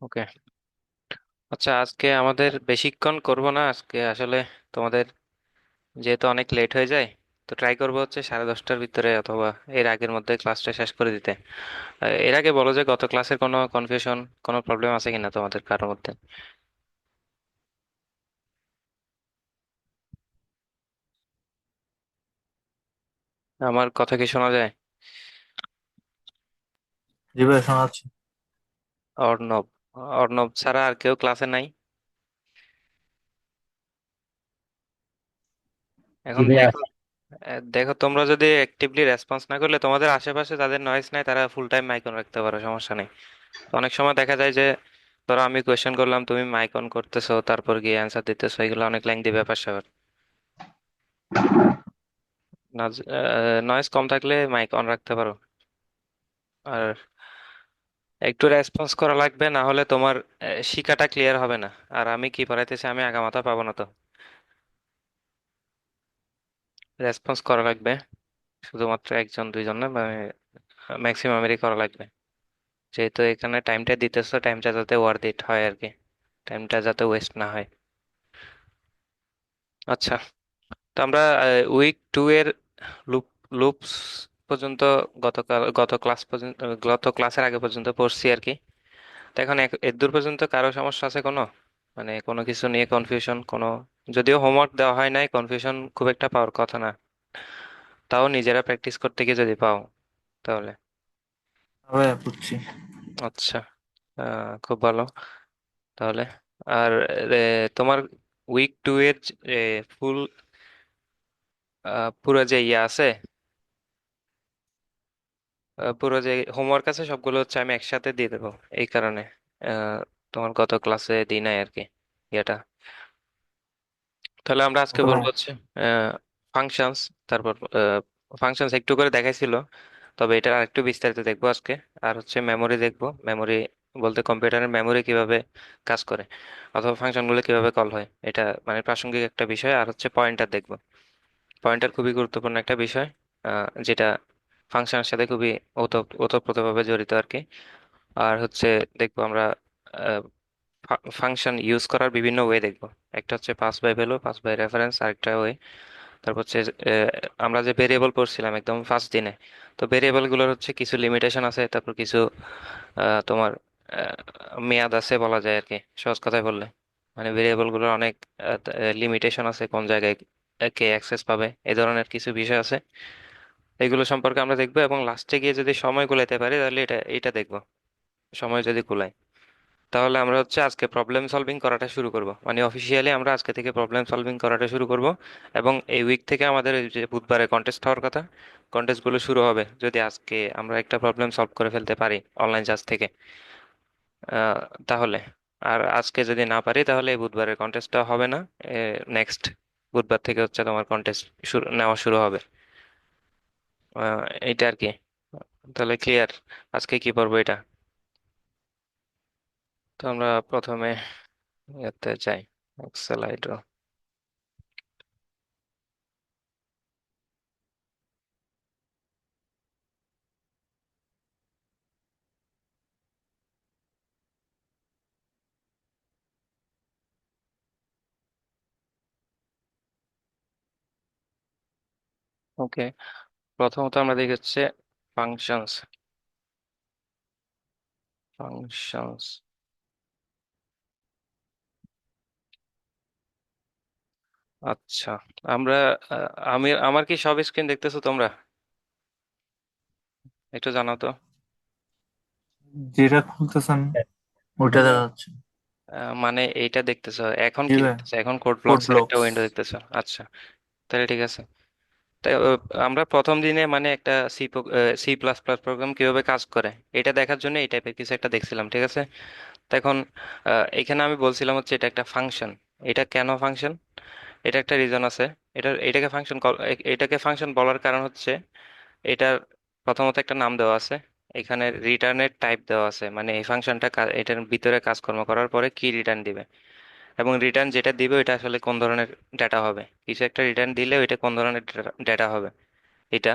ওকে। আচ্ছা, আজকে আমাদের বেশিক্ষণ করব না আজকে আসলে। তোমাদের যেহেতু অনেক লেট হয়ে যায়, তো ট্রাই করবো হচ্ছে 10:30টার ভিতরে অথবা এর আগের মধ্যে ক্লাসটা শেষ করে দিতে। এর আগে বলো যে গত ক্লাসের কোনো কনফিউশন, কোনো প্রবলেম আছে কিনা তোমাদের কারোর মধ্যে? আমার কথা কি শোনা যায়? জি ভাই, শোনা যাচ্ছে। অর্ণব, অর্ণব ছাড়া আর কেউ ক্লাসে নাই? জি এখন ভাই দেখো, আছে। দেখো তোমরা যদি অ্যাক্টিভলি রেসপন্স না করলে, তোমাদের আশেপাশে যাদের নয়েজ নাই তারা ফুল টাইম মাইক অন রাখতে পারো, সমস্যা নেই। তো অনেক সময় দেখা যায় যে ধরো আমি কোয়েশ্চেন করলাম, তুমি মাইক অন করতেছো, তারপর গিয়ে অ্যান্সার দিতেছো, এগুলো অনেক লেংদি ব্যাপার স্যাপার। নয়েজ কম থাকলে মাইক অন রাখতে পারো। আর একটু রেসপন্স করা লাগবে, না হলে তোমার শিখাটা ক্লিয়ার হবে না। আর আমি কি পড়াইতেছি আমি আগামাথা পাবো না তো। রেসপন্স করা লাগবে, শুধুমাত্র একজন দুইজন না, মানে ম্যাক্সিমামেরই করা লাগবে। যেহেতু এখানে টাইমটা দিতেছো, টাইমটা যাতে ওয়ার্থ ইট হয় আর কি, টাইমটা যাতে ওয়েস্ট না হয়। আচ্ছা, তো আমরা উইক টু এর লুপ লুপস পর্যন্ত গত ক্লাস পর্যন্ত, গত ক্লাসের আগে পর্যন্ত পড়ছি আর কি। তো এখন এর দূর পর্যন্ত কারো সমস্যা আছে কোনো, মানে কোনো কিছু নিয়ে কনফিউশন কোনো? যদিও হোমওয়ার্ক দেওয়া হয় নাই, কনফিউশন খুব একটা পাওয়ার কথা না, তাও নিজেরা প্র্যাকটিস করতে গিয়ে যদি পাও তাহলে। ভাই বুঝছি। আচ্ছা, খুব ভালো তাহলে। আর তোমার উইক টু এর ফুল পুরো যে ইয়ে আছে, পুরো যে হোমওয়ার্ক আছে সবগুলো হচ্ছে আমি একসাথে দিয়ে দেবো, এই কারণে আহ, তোমার গত ক্লাসে দিই নাই আর কি ইয়েটা। তাহলে আমরা আজকে ওকে ভাই। বলবো হচ্ছে ফাংশনস, তারপর ফাংশনস একটু করে দেখাইছিল, তবে এটা আর একটু বিস্তারিত দেখবো আজকে। আর হচ্ছে মেমোরি দেখবো, মেমোরি বলতে কম্পিউটারের মেমোরি কিভাবে কাজ করে, অথবা ফাংশনগুলো কিভাবে কল হয়, এটা মানে প্রাসঙ্গিক একটা বিষয়। আর হচ্ছে পয়েন্টার দেখবো, পয়েন্টার খুবই গুরুত্বপূর্ণ একটা বিষয়, যেটা ফাংশনের সাথে খুবই ওতপ্রোতভাবে জড়িত আর কি। আর হচ্ছে দেখবো আমরা ফাংশন ইউজ করার বিভিন্ন ওয়ে দেখবো। একটা হচ্ছে pass by value, pass by reference, আরেকটা ওয়ে। তারপর হচ্ছে আহ, আমরা যে ভেরিয়েবল পড়ছিলাম একদম ফার্স্ট দিনে, তো ভেরিয়েবল গুলোর হচ্ছে কিছু লিমিটেশন আছে, তারপর কিছু তোমার আহ, মেয়াদ আছে বলা যায় আর কি, সহজ কথায় বললে। মানে ভেরিয়েবল গুলোর অনেক লিমিটেশন আছে, কোন জায়গায় কে অ্যাক্সেস পাবে, এই ধরনের কিছু বিষয় আছে। এগুলো সম্পর্কে আমরা দেখবো, এবং লাস্টে গিয়ে যদি সময় কুলাইতে পারি তাহলে এটা এটা দেখবো। সময় যদি কুলায় তাহলে আমরা হচ্ছে আজকে প্রবলেম সলভিং করাটা শুরু করব, মানে অফিসিয়ালি আমরা আজকে থেকে প্রবলেম সলভিং করাটা শুরু করব। এবং এই উইক থেকে আমাদের এই যে বুধবারে কন্টেস্ট হওয়ার কথা, কন্টেস্ট গুলো শুরু হবে যদি আজকে আমরা একটা প্রবলেম সলভ করে ফেলতে পারি অনলাইন জাজ থেকে। আহ, তাহলে, আর আজকে যদি না পারি তাহলে এই বুধবারের কন্টেস্টটা হবে না। নেক্সট বুধবার থেকে হচ্ছে তোমার কন্টেস্ট শুরু নেওয়া শুরু হবে। আহ, এইটা আর কি। তাহলে ক্লিয়ার আজকে কি পড়বো এটা? তো আমরা প্রথমে এতে যাই, স্লাইড। ওকে, প্রথমত আমরা দেখি হচ্ছে ফাংশনস। ফাংশনস, আচ্ছা। আমরা আমি আমার কি সব স্ক্রিন দেখতেছো তোমরা? একটু জানাও তো। যেটা খুলতেছেন ওইটা মানে দেখা যাচ্ছে। মানে এইটা দেখতেছো এখন, জি কি ভাই। দেখতেছো এখন? কোড কোড ব্লকস এর একটা ব্লকস। উইন্ডো দেখতেছো, আচ্ছা। তাহলে ঠিক আছে। তাই আমরা প্রথম দিনে মানে একটা সি প্লাস প্লাস প্রোগ্রাম কিভাবে কাজ করে এটা দেখার জন্য এই টাইপের কিছু একটা দেখছিলাম, ঠিক আছে। তো এখন এখানে আমি বলছিলাম হচ্ছে এটা একটা ফাংশন। এটা কেন ফাংশন? এটা একটা রিজন আছে। এটাকে ফাংশন, এটাকে ফাংশন বলার কারণ হচ্ছে এটার প্রথমত একটা নাম দেওয়া আছে, এখানে রিটার্নের টাইপ দেওয়া আছে, মানে এই ফাংশনটা এটার ভিতরে কাজকর্ম করার পরে কি রিটার্ন দিবে, এবং রিটার্ন যেটা দিবে ওইটা আসলে কোন ধরনের ডেটা হবে, কিছু একটা রিটার্ন দিলে ওইটা কোন ধরনের ডেটা হবে এটা।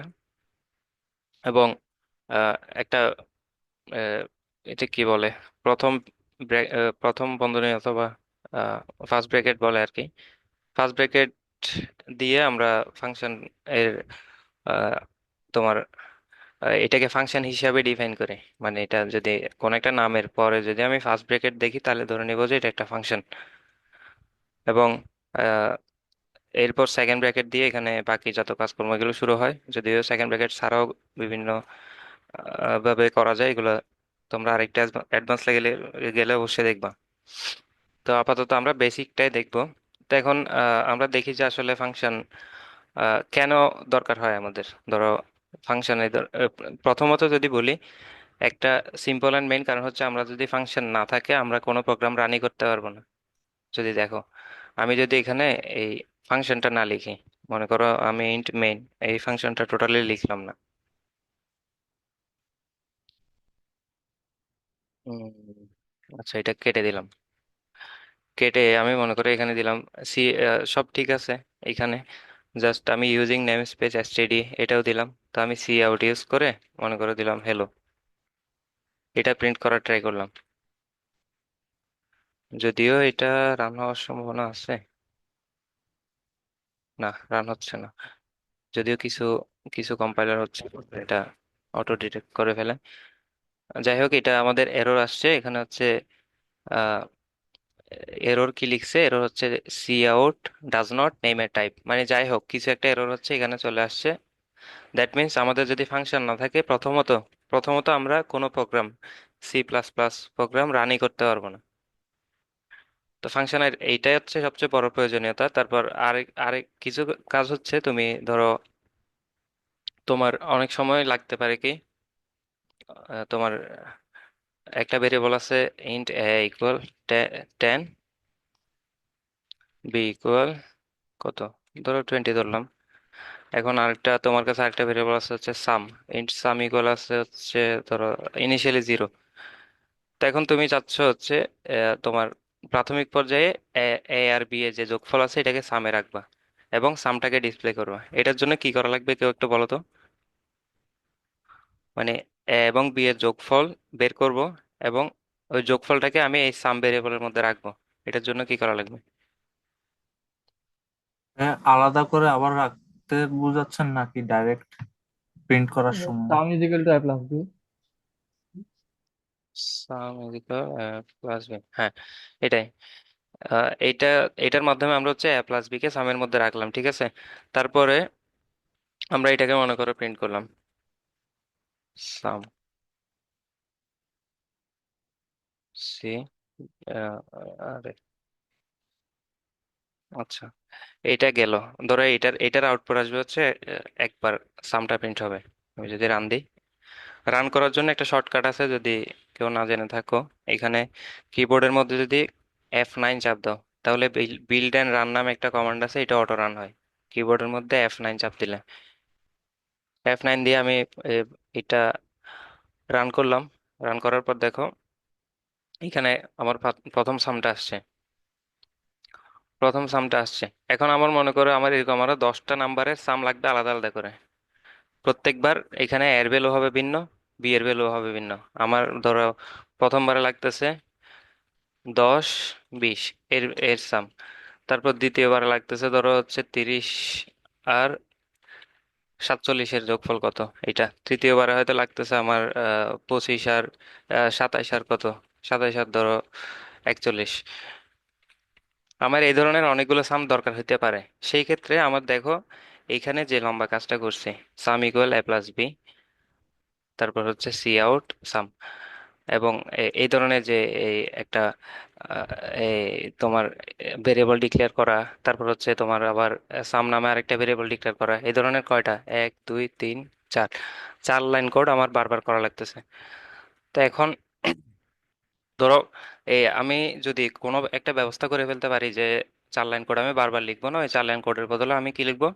এবং একটা আহ, এটা কি বলে, প্রথম প্রথম বন্ধনী অথবা ফার্স্ট ব্র্যাকেট বলে আর কি। ফার্স্ট ব্র্যাকেট দিয়ে আমরা ফাংশন এর আহ, তোমার এটাকে ফাংশন হিসাবে ডিফাইন করে, মানে এটা যদি কোন একটা নামের পরে যদি আমি ফার্স্ট ব্র্যাকেট দেখি তাহলে ধরে নিব যে এটা একটা ফাংশন। এবং আহ, এরপর সেকেন্ড ব্র্যাকেট দিয়ে এখানে বাকি যত কাজকর্ম এগুলো শুরু হয়, যদিও সেকেন্ড ব্র্যাকেট ছাড়াও বিভিন্ন ভাবে করা যায় এগুলো। তোমরা আরেকটা অ্যাডভান্স লেভেলে গেলে অবশ্যই দেখবা। তো আপাতত আমরা বেসিকটাই দেখবো। তো এখন আমরা দেখি যে আসলে ফাংশন কেন দরকার হয় আমাদের। ধরো ফাংশনের প্রথমত যদি বলি, একটা সিম্পল অ্যান্ড মেইন কারণ হচ্ছে আমরা যদি ফাংশন না থাকে আমরা কোনো প্রোগ্রাম রানই করতে পারবো না। যদি দেখো, আমি যদি এখানে এই ফাংশনটা না লিখি, মনে করো আমি ইন্ট মেইন এই ফাংশনটা টোটালি লিখলাম না। আচ্ছা, এটা কেটে দিলাম। কেটে আমি মনে করি এখানে দিলাম সি, সব ঠিক আছে এখানে। জাস্ট আমি ইউজিং নেম স্পেস এসটিডি এটাও দিলাম। তো আমি সি আউট ইউজ করে মনে করে দিলাম হ্যালো, এটা প্রিন্ট করার ট্রাই করলাম। যদিও এটা রান হওয়ার সম্ভাবনা আছে। না, রান হচ্ছে না। যদিও কিছু কিছু কম্পাইলার হচ্ছে এটা অটো ডিটেক্ট করে ফেলে। যাই হোক, এটা আমাদের এরর আসছে এখানে হচ্ছে। এরর কি লিখছে, এরর হচ্ছে cout does not name a type, মানে যাই হোক কিছু একটা এরর হচ্ছে এখানে চলে আসছে। দ্যাট মিন্স আমাদের যদি ফাংশন না থাকে, প্রথমত প্রথমত আমরা কোনো program, C plus plus program রানই করতে পারবো না। তো ফাংশনের এইটাই হচ্ছে সবচেয়ে বড় প্রয়োজনীয়তা। তারপর আরেক আরেক কিছু কাজ হচ্ছে, তুমি ধরো তোমার অনেক সময় লাগতে পারে কি, তোমার একটা ভেরিয়েবল আছে ইন্ট এ ইকুয়াল 10, বি ইকুয়াল কত, ধরো 20 ধরলাম। এখন আরেকটা তোমার কাছে আরেকটা ভেরিয়েবল আছে হচ্ছে সাম, ইন্ট সাম ইকুয়াল আছে হচ্ছে ধরো ইনিশিয়ালি 0। তো এখন তুমি চাচ্ছ হচ্ছে তোমার প্রাথমিক পর্যায়ে এ এ আর বি এর যে যোগফল আছে এটাকে সামে রাখবা এবং সামটাকে ডিসপ্লে করবা। এটার জন্য কি করা লাগবে কেউ একটু বলো তো। মানে এ এবং বি এর যোগফল বের করব এবং ওই যোগফলটাকে আমি এই সাম ভেরিয়েবলের মধ্যে রাখবো। এটার জন্য কি করা লাগবে? হ্যাঁ, আলাদা করে আবার রাখতে বুঝাচ্ছেন নাকি ডাইরেক্ট প্রিন্ট করার সময়? Sum is equal to a plus b. Sum equal plus b, হ্যাঁ এটাই। এইটা এটার মাধ্যমে আমরা হচ্ছে এ প্লাস বি কে সামের মধ্যে রাখলাম, ঠিক আছে। তারপরে আমরা এটাকে মনে করো প্রিন্ট করলাম সাম সি, আরে আচ্ছা, এটা গেল। ধরো এটার আউটপুট আসবে হচ্ছে একবার সামটা প্রিন্ট হবে। আমি যদি রান দিই, রান করার জন্য একটা শর্টকাট আছে যদি কেউ না জেনে থাকো। এখানে কিবোর্ডের মধ্যে যদি F9 চাপ দাও তাহলে বিল্ড এন্ড রান নামে একটা কমান্ড আছে, এটা অটো রান হয় কিবোর্ডের মধ্যে F9 চাপ দিলে। F9 দিয়ে আমি এ, এটা রান করলাম। রান করার পর দেখো এখানে আমার প্রথম সামটা আসছে। প্রথম সামটা আসছে। এখন আমার মনে করো আমার এরকম আরো 10টা নাম্বারের সাম লাগবে আলাদা আলাদা করে। প্রত্যেকবার এখানে এর ভ্যালু হবে ভিন্ন, বি এর ভ্যালু হবে ভিন্ন। আমার ধরো প্রথমবারে লাগতেছে 10, 20 এর এর সাম। তারপর দ্বিতীয়বারে লাগতেছে ধরো হচ্ছে 30 আর 47-এর যোগফল কত, এটা। তৃতীয়বারে হয়তো লাগতেছে আমার 25 আর 27 আর কত, 27 আর ধরো 41। আমার এই ধরনের অনেকগুলো সাম দরকার হতে পারে। সেই ক্ষেত্রে আমার দেখো এইখানে যে লম্বা কাজটা করছে, সাম ইকুয়াল এ প্লাস বি, তারপর হচ্ছে সি আউট সাম, এবং এই ধরনের যে এই একটা আহ, এই তোমার ভেরিয়েবল ডিক্লেয়ার করা, তারপর হচ্ছে তোমার আবার সাম নামে আরেকটা ভেরিয়েবল ডিক্লেয়ার করা, এই ধরনের কয়টা, 1 2 3 4, 4 লাইন কোড আমার বারবার করা লাগতেছে। তো এখন ধরো আমি যদি কোনো একটা ব্যবস্থা করে ফেলতে পারি যে 4 লাইন কোড আমি বারবার লিখবো না, ওই 4 লাইন কোডের বদলে আমি কি লিখবো,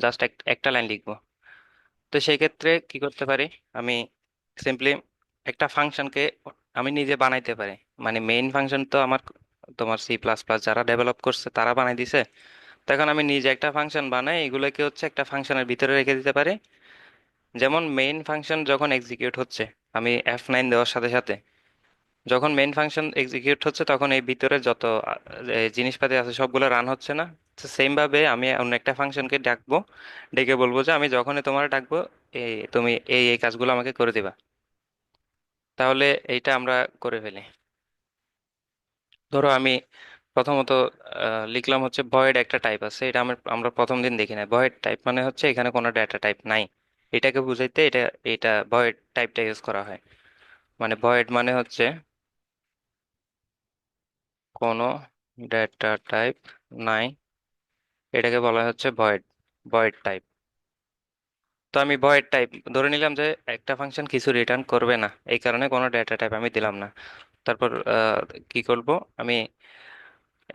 জাস্ট একটা লাইন লিখবো। তো সেই ক্ষেত্রে কি করতে পারি, আমি সিম্পলি একটা ফাংশনকে আমি নিজে বানাইতে পারি। মানে মেইন ফাংশন তো আমার তোমার সি প্লাস প্লাস যারা ডেভেলপ করছে তারা বানাই দিছে। তখন আমি নিজে একটা ফাংশন বানাই এগুলোকে হচ্ছে একটা ফাংশনের ভিতরে রেখে দিতে পারি। যেমন মেইন ফাংশন যখন এক্সিকিউট হচ্ছে, আমি F9 দেওয়ার সাথে সাথে যখন মেইন ফাংশন এক্সিকিউট হচ্ছে তখন এই ভিতরে যত জিনিসপাতি আছে সবগুলো রান হচ্ছে না। সেম ভাবে আমি অন্য একটা ফাংশনকে ডাকবো, ডেকে বলবো যে আমি যখনই তোমার ডাকবো তুমি এই কাজগুলো আমাকে করে দিবা। তাহলে এইটা আমরা করে ফেলি। ধরো আমি প্রথমত লিখলাম হচ্ছে ভয়েড একটা টাইপ আছে, এটা আমরা প্রথম দিন দেখি না। ভয়েড টাইপ মানে হচ্ছে এখানে কোনো ডেটা টাইপ নাই, এটাকে বুঝাইতে এটা ভয়েড টাইপটা ইউজ করা হয়। মানে ভয়েড মানে হচ্ছে কোনো ডেটা টাইপ নাই, এটাকে বলা হচ্ছে ভয়েড, ভয়েড টাইপ। তো আমি ভয়েড টাইপ ধরে নিলাম যে একটা ফাংশন কিছু রিটার্ন করবে না, এই কারণে কোনো ডেটা টাইপ আমি দিলাম না। তারপর কি করব আমি,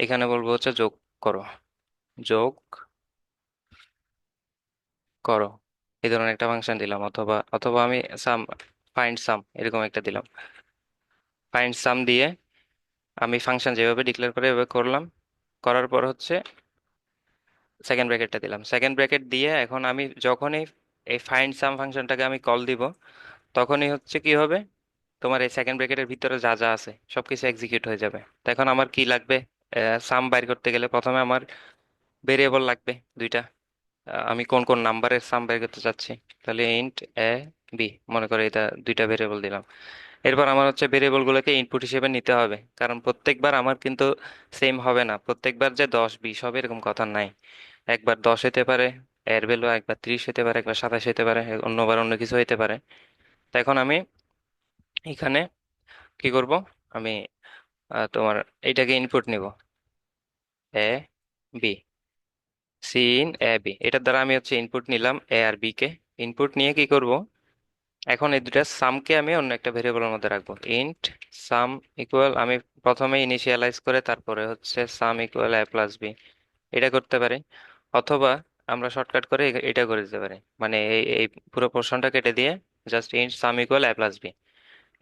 এখানে বলবো হচ্ছে যোগ করো, যোগ করো, এই ধরনের একটা ফাংশন দিলাম। অথবা অথবা আমি সাম, ফাইন্ড সাম এরকম একটা দিলাম। ফাইন্ড সাম দিয়ে আমি ফাংশন যেভাবে ডিক্লেয়ার করে এভাবে করলাম। করার পর হচ্ছে সেকেন্ড ব্র্যাকেটটা দিলাম। সেকেন্ড ব্র্যাকেট দিয়ে এখন আমি যখনই এই ফাইন্ড সাম ফাংশনটাকে আমি কল দিব, তখনই হচ্ছে কি হবে, তোমার এই সেকেন্ড ব্র্যাকেটের ভিতরে যা যা আছে সবকিছু এক্সিকিউট হয়ে যাবে। তো এখন আমার কি লাগবে, সাম বাইর করতে গেলে প্রথমে আমার ভেরিয়েবল লাগবে দুইটা। আমি কোন কোন নাম্বারের সাম বের করতে চাচ্ছি, তাহলে ইন্ট এ বি, মনে করে এটা দুইটা ভেরিয়েবল দিলাম। এরপর আমার হচ্ছে ভেরিয়েবল গুলোকে ইনপুট হিসেবে নিতে হবে, কারণ প্রত্যেকবার আমার কিন্তু সেম হবে না, প্রত্যেকবার যে 10 20 হবে এরকম কথা নাই। একবার 10 হতে পারে এর ভ্যালু, একবার 30 হতে পারে, একবার 27 হতে পারে, অন্যবার অন্য কিছু হতে পারে। তো এখন আমি এখানে কি করব, আমি তোমার এইটাকে ইনপুট নিব, A B, C in A B, এটার দ্বারা আমি হচ্ছে ইনপুট নিলাম এ আর বি কে। ইনপুট নিয়ে কি করব, এখন এই দুটা সামকে আমি অন্য একটা ভেরিয়েবলের মধ্যে রাখবো। ইন্ট সাম ইকুয়াল, আমি প্রথমে ইনিশিয়ালাইজ করে তারপরে হচ্ছে সাম ইকুয়াল এ প্লাস বি, এটা করতে পারি। অথবা আমরা শর্টকাট করে এটা করে দিতে পারি, মানে এই পুরো পোর্শনটা কেটে দিয়ে জাস্ট ইন্ট সাম ইকুয়াল এ প্লাস বি,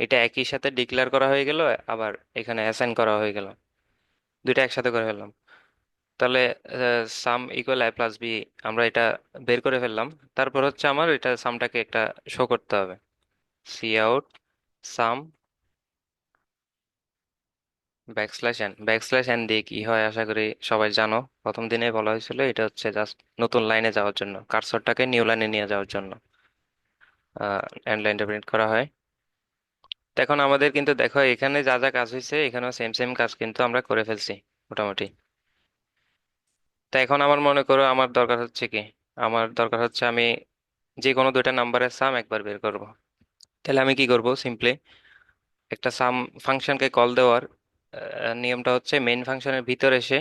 এটা একই সাথে ডিক্লেয়ার করা হয়ে গেল, আবার এখানে অ্যাসাইন করা হয়ে গেল, দুইটা একসাথে করে ফেললাম। তাহলে সাম ইকুয়াল এ প্লাস বি আমরা এটা বের করে ফেললাম। তারপর হচ্ছে আমার এটা সামটাকে একটা শো করতে হবে, cout sum backslash n. Backslash n দিয়ে কি হয় আশা করি সবাই জানো, প্রথম দিনে বলা হয়েছিল এটা হচ্ছে জাস্ট নতুন লাইনে যাওয়ার জন্য, কার্সরটাকে নিউ লাইনে নিয়ে যাওয়ার জন্য এন্ড লাইনটা প্রিন্ট করা হয়। তো এখন আমাদের কিন্তু দেখো এখানে যা যা কাজ হয়েছে এখানেও সেম সেম কাজ কিন্তু আমরা করে ফেলছি মোটামুটি। তো এখন আমার মনে করো আমার দরকার হচ্ছে কি, আমার দরকার হচ্ছে আমি যে কোনো দুইটা নাম্বারের সাম একবার বের করব। তাহলে আমি কি করব, সিম্পলি একটা সাম ফাংশনকে কল দেওয়ার নিয়মটা হচ্ছে মেইন ফাংশনের ভিতর এসে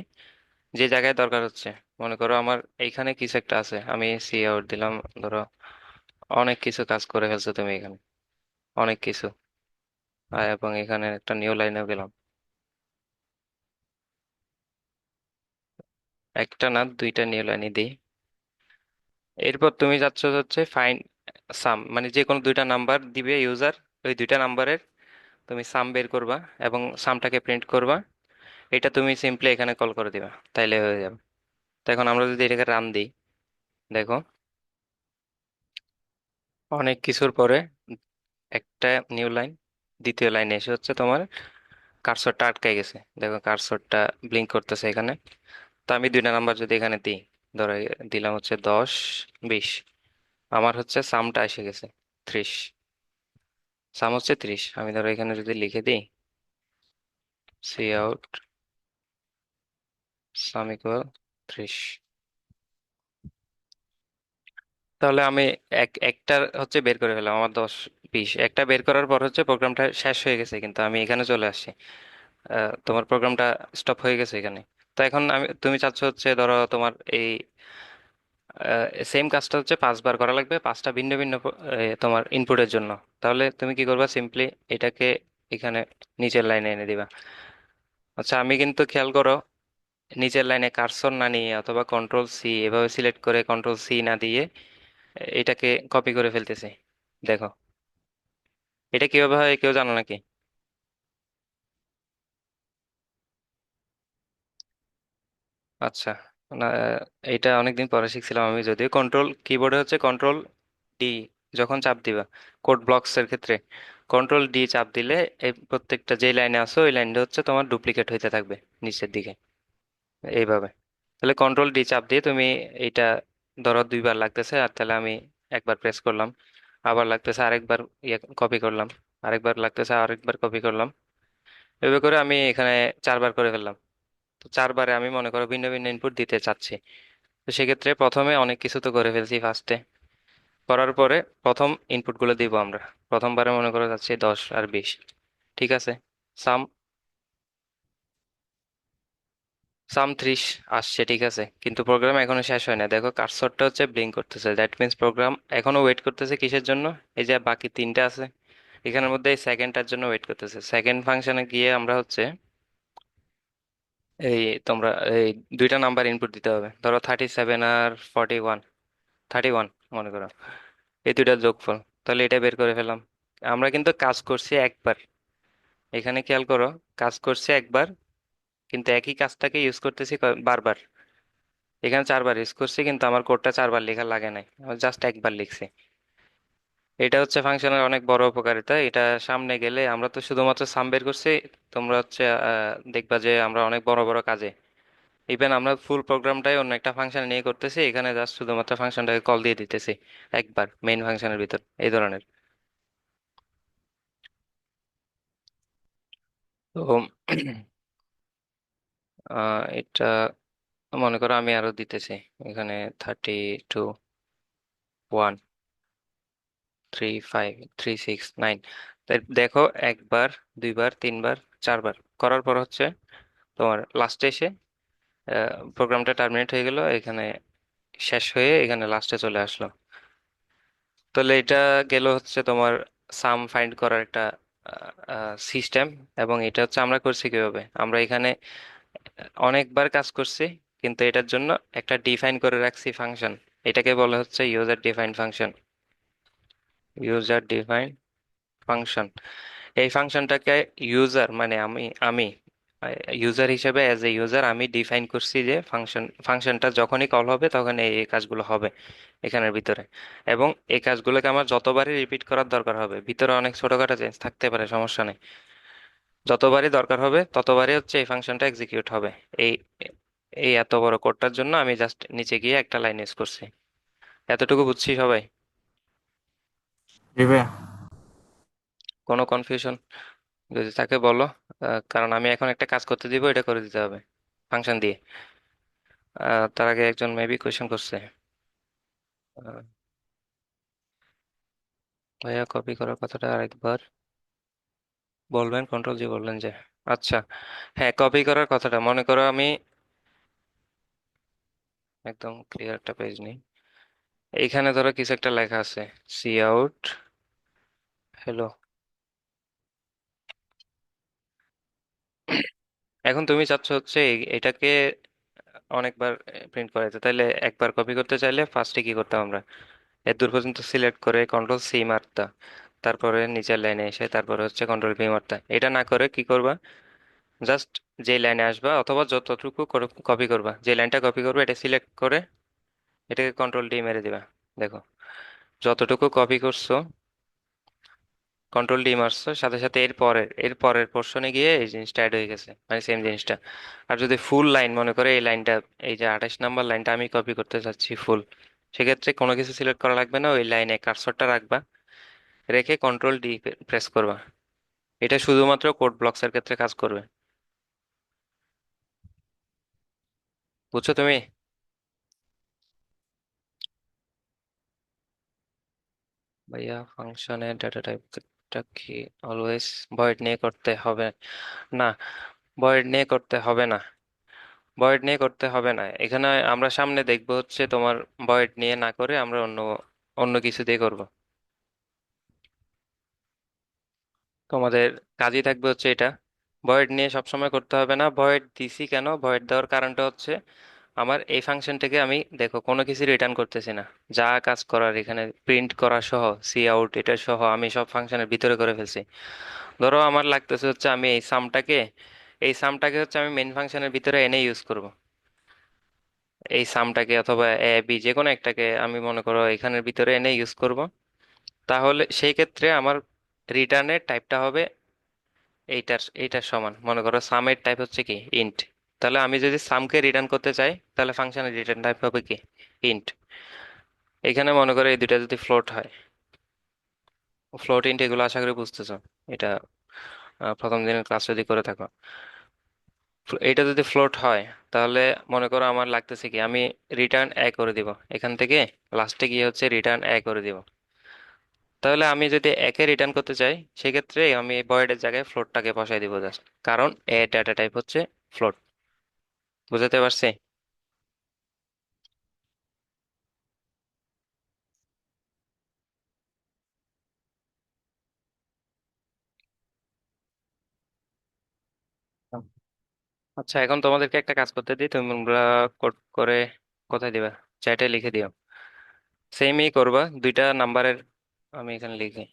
যে জায়গায় দরকার হচ্ছে, মনে করো আমার এইখানে কিছু একটা আছে, আমি সি আউট দিলাম। ধরো অনেক কিছু কাজ করে ফেলছো তুমি এখানে, অনেক কিছু। এবং এখানে একটা নিউ লাইনে গেলাম, একটা না দুইটা নিউ লাইনে দিই। এরপর তুমি যাচ্ছ হচ্ছে ফাইন সাম, মানে যে কোনো দুইটা নাম্বার দিবে ইউজার, ওই দুইটা নাম্বারের তুমি সাম বের করবা এবং সামটাকে প্রিন্ট করবা। এটা তুমি সিম্পলি এখানে কল করে দিবা, তাইলে হয়ে যাবে। তো এখন আমরা যদি এটাকে রান দিই, দেখো অনেক কিছুর পরে একটা নিউ লাইন, দ্বিতীয় লাইনে এসে হচ্ছে তোমার কার্সরটা আটকে গেছে, দেখো কার্সরটা ব্লিঙ্ক করতেছে এখানে। তো আমি দুইটা নাম্বার যদি এখানে দিই, ধরো দিলাম হচ্ছে 10 20, আমার হচ্ছে সামটা এসে গেছে 30, সাম হচ্ছে 30। আমি ধরো এখানে যদি লিখে দিই সি আউট সাম ইকুয়াল 30, তাহলে আমি একটা হচ্ছে বের করে ফেললাম, আমার 10 20 একটা বের করার পর হচ্ছে প্রোগ্রামটা শেষ হয়ে গেছে, কিন্তু আমি এখানে চলে আসছি। তোমার প্রোগ্রামটা স্টপ হয়ে গেছে এখানে। তো এখন তুমি চাচ্ছ হচ্ছে ধরো তোমার এই সেম কাজটা হচ্ছে 5 বার করা লাগবে, 5টা ভিন্ন ভিন্ন তোমার ইনপুটের জন্য। তাহলে তুমি কি করবা, সিম্পলি এটাকে এখানে নিচের লাইনে এনে দিবা। আচ্ছা আমি কিন্তু খেয়াল করো নিচের লাইনে কার্সর না নিয়ে অথবা কন্ট্রোল সি এভাবে সিলেক্ট করে কন্ট্রোল সি না দিয়ে এটাকে কপি করে ফেলতেছি, দেখো এটা কিভাবে হয় কেউ জানো নাকি? আচ্ছা, না এটা অনেকদিন পরে শিখছিলাম আমি, যদিও কন্ট্রোল কিবোর্ডে হচ্ছে কন্ট্রোল ডি যখন চাপ দিবা কোড ব্লকস এর ক্ষেত্রে, কন্ট্রোল ডি চাপ দিলে এই প্রত্যেকটা যে লাইনে আসো ওই লাইনটা হচ্ছে তোমার ডুপ্লিকেট হইতে থাকবে নিচের দিকে, এইভাবে। তাহলে কন্ট্রোল ডি চাপ দিয়ে তুমি এইটা, ধরো দুইবার লাগতেছে, আর তাহলে আমি একবার প্রেস করলাম, আবার লাগতেছে আরেকবার, ইয়ে কপি করলাম, আরেকবার লাগতেছে আরেকবার কপি করলাম, এভাবে করে আমি এখানে 4বার করে ফেললাম। তো 4বারে আমি মনে করো ভিন্ন ভিন্ন ইনপুট দিতে চাচ্ছি। তো সেক্ষেত্রে প্রথমে অনেক কিছু তো করে ফেলছি ফার্স্টে, করার পরে প্রথম ইনপুট গুলো দিব আমরা। প্রথমবারে মনে করো যাচ্ছে 10 আর 20, ঠিক আছে। সাম সাম 30 আসছে, ঠিক আছে, কিন্তু প্রোগ্রাম এখনো শেষ হয় না, দেখো কার্সরটা হচ্ছে ব্লিঙ্ক করতেছে, দ্যাট মিন্স প্রোগ্রাম এখনো ওয়েট করতেছে কিসের জন্য? এই যে বাকি তিনটা আছে এখানের মধ্যে এই সেকেন্ডটার জন্য ওয়েট করতেছে। সেকেন্ড ফাংশনে গিয়ে আমরা হচ্ছে এই তোমরা এই দুইটা নাম্বার ইনপুট দিতে হবে, ধরো 37 আর 41, 31 মনে করো, এই দুইটার যোগফল। তাহলে এটা বের করে ফেললাম। আমরা কিন্তু কাজ করছি একবার, এখানে খেয়াল করো, কাজ করছি একবার, কিন্তু একই কাজটাকে ইউজ করতেছি বারবার। এখানে 4বার ইউজ করছি, কিন্তু আমার কোডটা 4বার লেখা লাগে নাই, জাস্ট একবার লিখছি। এটা হচ্ছে ফাংশনের অনেক বড় উপকারিতা। এটা সামনে গেলে, আমরা তো শুধুমাত্র সাম বের করছি, তোমরা হচ্ছে দেখবা যে আমরা অনেক বড় বড় কাজে, ইভেন আমরা ফুল প্রোগ্রামটাই অন্য একটা ফাংশন নিয়ে করতেছি, এখানে জাস্ট শুধুমাত্র ফাংশনটাকে কল দিয়ে দিতেছি একবার মেইন ফাংশনের ভিতর, এই ধরনের। তো এটা মনে করো আমি আরো দিতেছি এখানে 32, 1, 3, 5, 3, 6, 9। তাই দেখো, একবার, দুইবার, তিনবার, 4বার করার পর হচ্ছে তোমার লাস্টে এসে প্রোগ্রামটা টার্মিনেট হয়ে গেল, এখানে শেষ হয়ে এখানে লাস্টে চলে আসলো। তাহলে এটা গেল হচ্ছে তোমার সাম ফাইন্ড করার একটা সিস্টেম। এবং এটা হচ্ছে আমরা করছি কিভাবে, আমরা এখানে অনেকবার কাজ করছি, কিন্তু এটার জন্য একটা ডিফাইন করে রাখছি ফাংশন। এটাকে বলা হচ্ছে user defined function. User defined function, এই ফাংশনটাকে ইউজার মানে আমি ইউজার হিসেবে, অ্যাজ এ ইউজার আমি ডিফাইন করছি যে ফাংশনটা যখনই কল হবে তখন এই এই কাজগুলো হবে এখানের ভিতরে। এবং এই কাজগুলোকে আমার যতবারই রিপিট করার দরকার হবে, ভিতরে অনেক ছোটখাটো চেঞ্জ থাকতে পারে, সমস্যা নেই, যতবারই দরকার হবে ততবারই হচ্ছে এই ফাংশনটা এক্সিকিউট হবে। এই এই এত বড় কোডটার জন্য আমি জাস্ট নিচে গিয়ে একটা লাইন ইউজ করছি। এতটুকু বুঝছি সবাই? জি ভাইয়া। কোনো কনফিউশন যদি থাকে বলো। কারণ আমি এখন একটা কাজ করতে দিব, এটা করে দিতে হবে ফাংশন দিয়ে। তার আগে একজন মেবি কোয়েশ্চেন করছে। আহ, ভাইয়া কপি করার কথাটা আরেকবার বলবেন, কন্ট্রোল জি বললেন যে। আচ্ছা, হ্যাঁ, কপি করার কথাটা মনে করো আমি একদম ক্লিয়ার একটা পেজ নিই। এইখানে ধরো কিছু একটা লেখা আছে, সি আউট হ্যালো। এখন তুমি চাচ্ছ হচ্ছে এটাকে অনেকবার প্রিন্ট করাইতে, তাইলে একবার কপি করতে চাইলে ফার্স্টে কি করতাম আমরা, এর দূর পর্যন্ত সিলেক্ট করে কন্ট্রোল সি মারতা, তারপরে নিচের লাইনে এসে তারপরে হচ্ছে কন্ট্রোল ভি মারতা। এটা না করে কি করবা, জাস্ট যে লাইনে আসবা অথবা যতটুকু কপি করবা, যে লাইনটা কপি করবে এটা সিলেক্ট করে এটাকে কন্ট্রোল ডি মেরে দিবা। দেখো, যতটুকু কপি করছো কন্ট্রোল ডি মারছো, সাথে সাথে এর পরের পোর্শনে গিয়ে এই জিনিসটা অ্যাড হয়ে গেছে, মানে সেম জিনিসটা। আর যদি ফুল লাইন মনে করে এই লাইনটা, এই যে 28 নাম্বার লাইনটা আমি কপি করতে চাচ্ছি ফুল, সেক্ষেত্রে কোনো কিছু সিলেক্ট করা লাগবে না, ওই লাইনে কার্সরটা রাখবা, রেখে কন্ট্রোল ডি প্রেস করবা। এটা শুধুমাত্র কোড ব্লকস এর ক্ষেত্রে কাজ করবে। বুঝছো তুমি? ভাইয়া ফাংশনের ডাটা টাইপটা কি অলওয়েজ ভয়েড নিয়ে করতে হবে? না, ভয়েড নিয়ে করতে হবে না, ভয়েড নিয়ে করতে হবে না। এখানে আমরা সামনে দেখবো হচ্ছে তোমার ভয়েড নিয়ে না করে আমরা অন্য অন্য কিছু দিয়ে করব। তোমাদের কাজই থাকবে হচ্ছে এটা, ভয়েড নিয়ে সবসময় করতে হবে না। ভয়েড দিছি কেন, ভয়েড দেওয়ার কারণটা হচ্ছে আমার এই ফাংশনটাকে আমি দেখো কোনো কিছু রিটার্ন করতেছি না, যা কাজ করার এখানে প্রিন্ট করা সহ, সি আউট এটা সহ আমি সব ফাংশনের ভিতরে করে ফেলছি। ধরো আমার লাগতেছে হচ্ছে আমি এই সামটাকে হচ্ছে আমি মেইন ফাংশনের ভিতরে এনে ইউজ করব। এই সামটাকে অথবা এ বি যে কোনো একটাকে আমি মনে করো এখানের ভিতরে এনে ইউজ করব। তাহলে সেই ক্ষেত্রে আমার রিটার্নের টাইপটা হবে এইটার সমান। মনে করো সামের টাইপ হচ্ছে কি ইন্ট, তাহলে আমি যদি সামকে রিটার্ন করতে চাই তাহলে ফাংশনের রিটার্ন টাইপ হবে কি ইন্ট। এখানে মনে করো এই দুইটা যদি ফ্লোট হয়, ফ্লোট ইন্ট, এগুলো আশা করি বুঝতেছো। এটা প্রথম দিনের ক্লাস যদি করে থাকো, এটা যদি ফ্লোট হয় তাহলে মনে করো আমার লাগতেছে কি আমি রিটার্ন এ করে দিব, এখান থেকে লাস্টে গিয়ে হচ্ছে রিটার্ন এ করে দিব। তাহলে আমি যদি একে রিটার্ন করতে চাই সেক্ষেত্রে আমি ভয়েডের জায়গায় ফ্লোটটাকে বসাই দিব জাস্ট, কারণ এ ডাটা টাইপ হচ্ছে ফ্লোট। বুঝতে পারছি? আচ্ছা, এখন তোমাদেরকে একটা কাজ করতে দিই, তোমরা কোড করে কোথায় দিবা, চ্যাটে লিখে দিও। সেমই করবা দুইটা নাম্বারের। আমি এখানে লিখি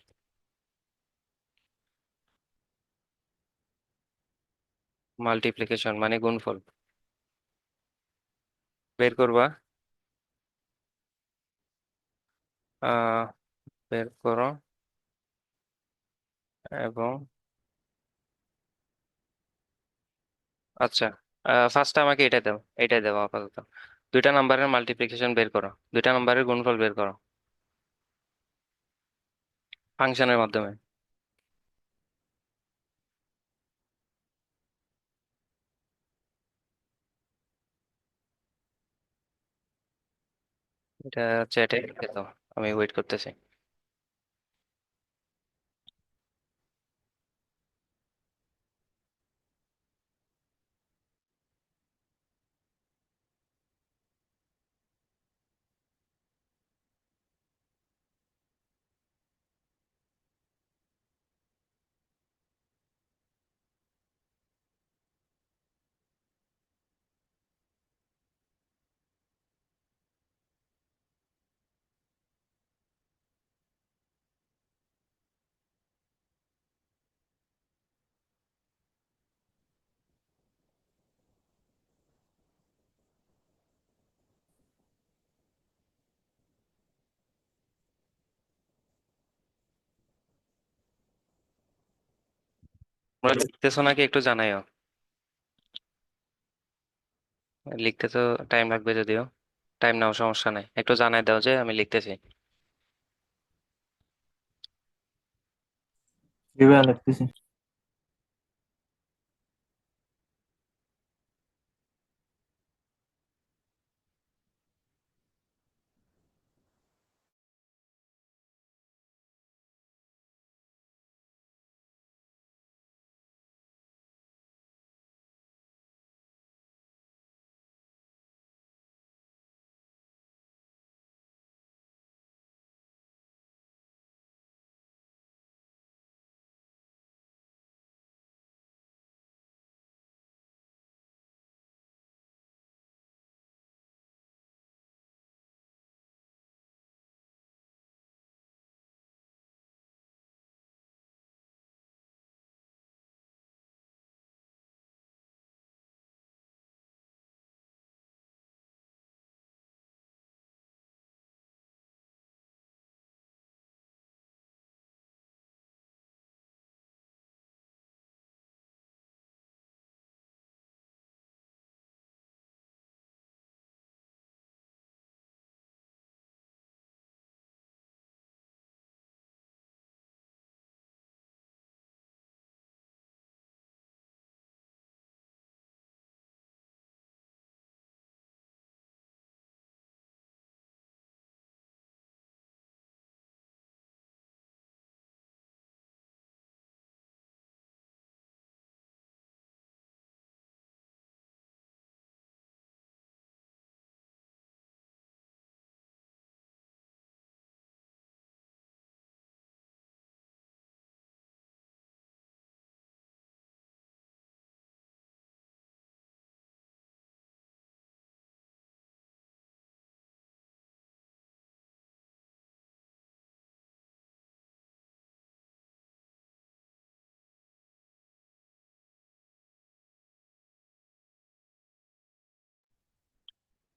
মাল্টিপ্লিকেশন মানে গুণফল বের করবা। আহ বের করো, এবং আচ্ছা, ফার্স্টে আমাকে এটাই দাও আপাতত। দুইটা নাম্বারের মাল্টিপ্লিকেশন বের করো, দুইটা নাম্বারের গুণফল বের করো ফাংশনের মাধ্যমে। এটা চ্যাটে লিখে দাও, আমি ওয়েট করতেছি। তোমরা লিখতেছো নাকি একটু জানাইও। লিখতে তো টাইম লাগবে যদিও, টাইম নাও সমস্যা নাই, একটু জানাই দাও যে আমি লিখতেছি। এবার লিখতেছি।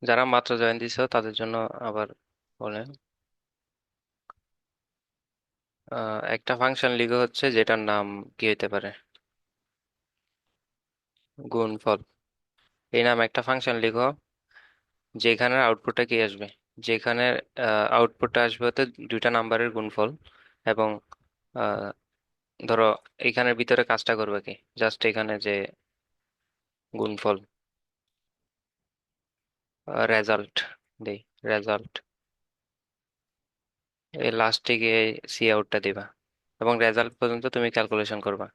যারা মাত্র জয়েন দিছো তাদের জন্য আবার বলেন। একটা ফাংশন লিখো হচ্ছে যেটার নাম কি হইতে পারে, গুণফল। এই নাম একটা ফাংশন লিখো যেখানে আউটপুটটা কি আসবে, যেখানে আউটপুটটা আসবে হতে দুইটা নাম্বারের গুণফল। এবং আহ, ধরো এখানের ভিতরে কাজটা করবে কি, জাস্ট এখানে যে গুণফল, রেজাল্ট দেই, রেজাল্ট, এই লাস্টে গিয়ে সি আউটটা দিবা এবং রেজাল্ট পর্যন্ত তুমি ক্যালকুলেশন করবা।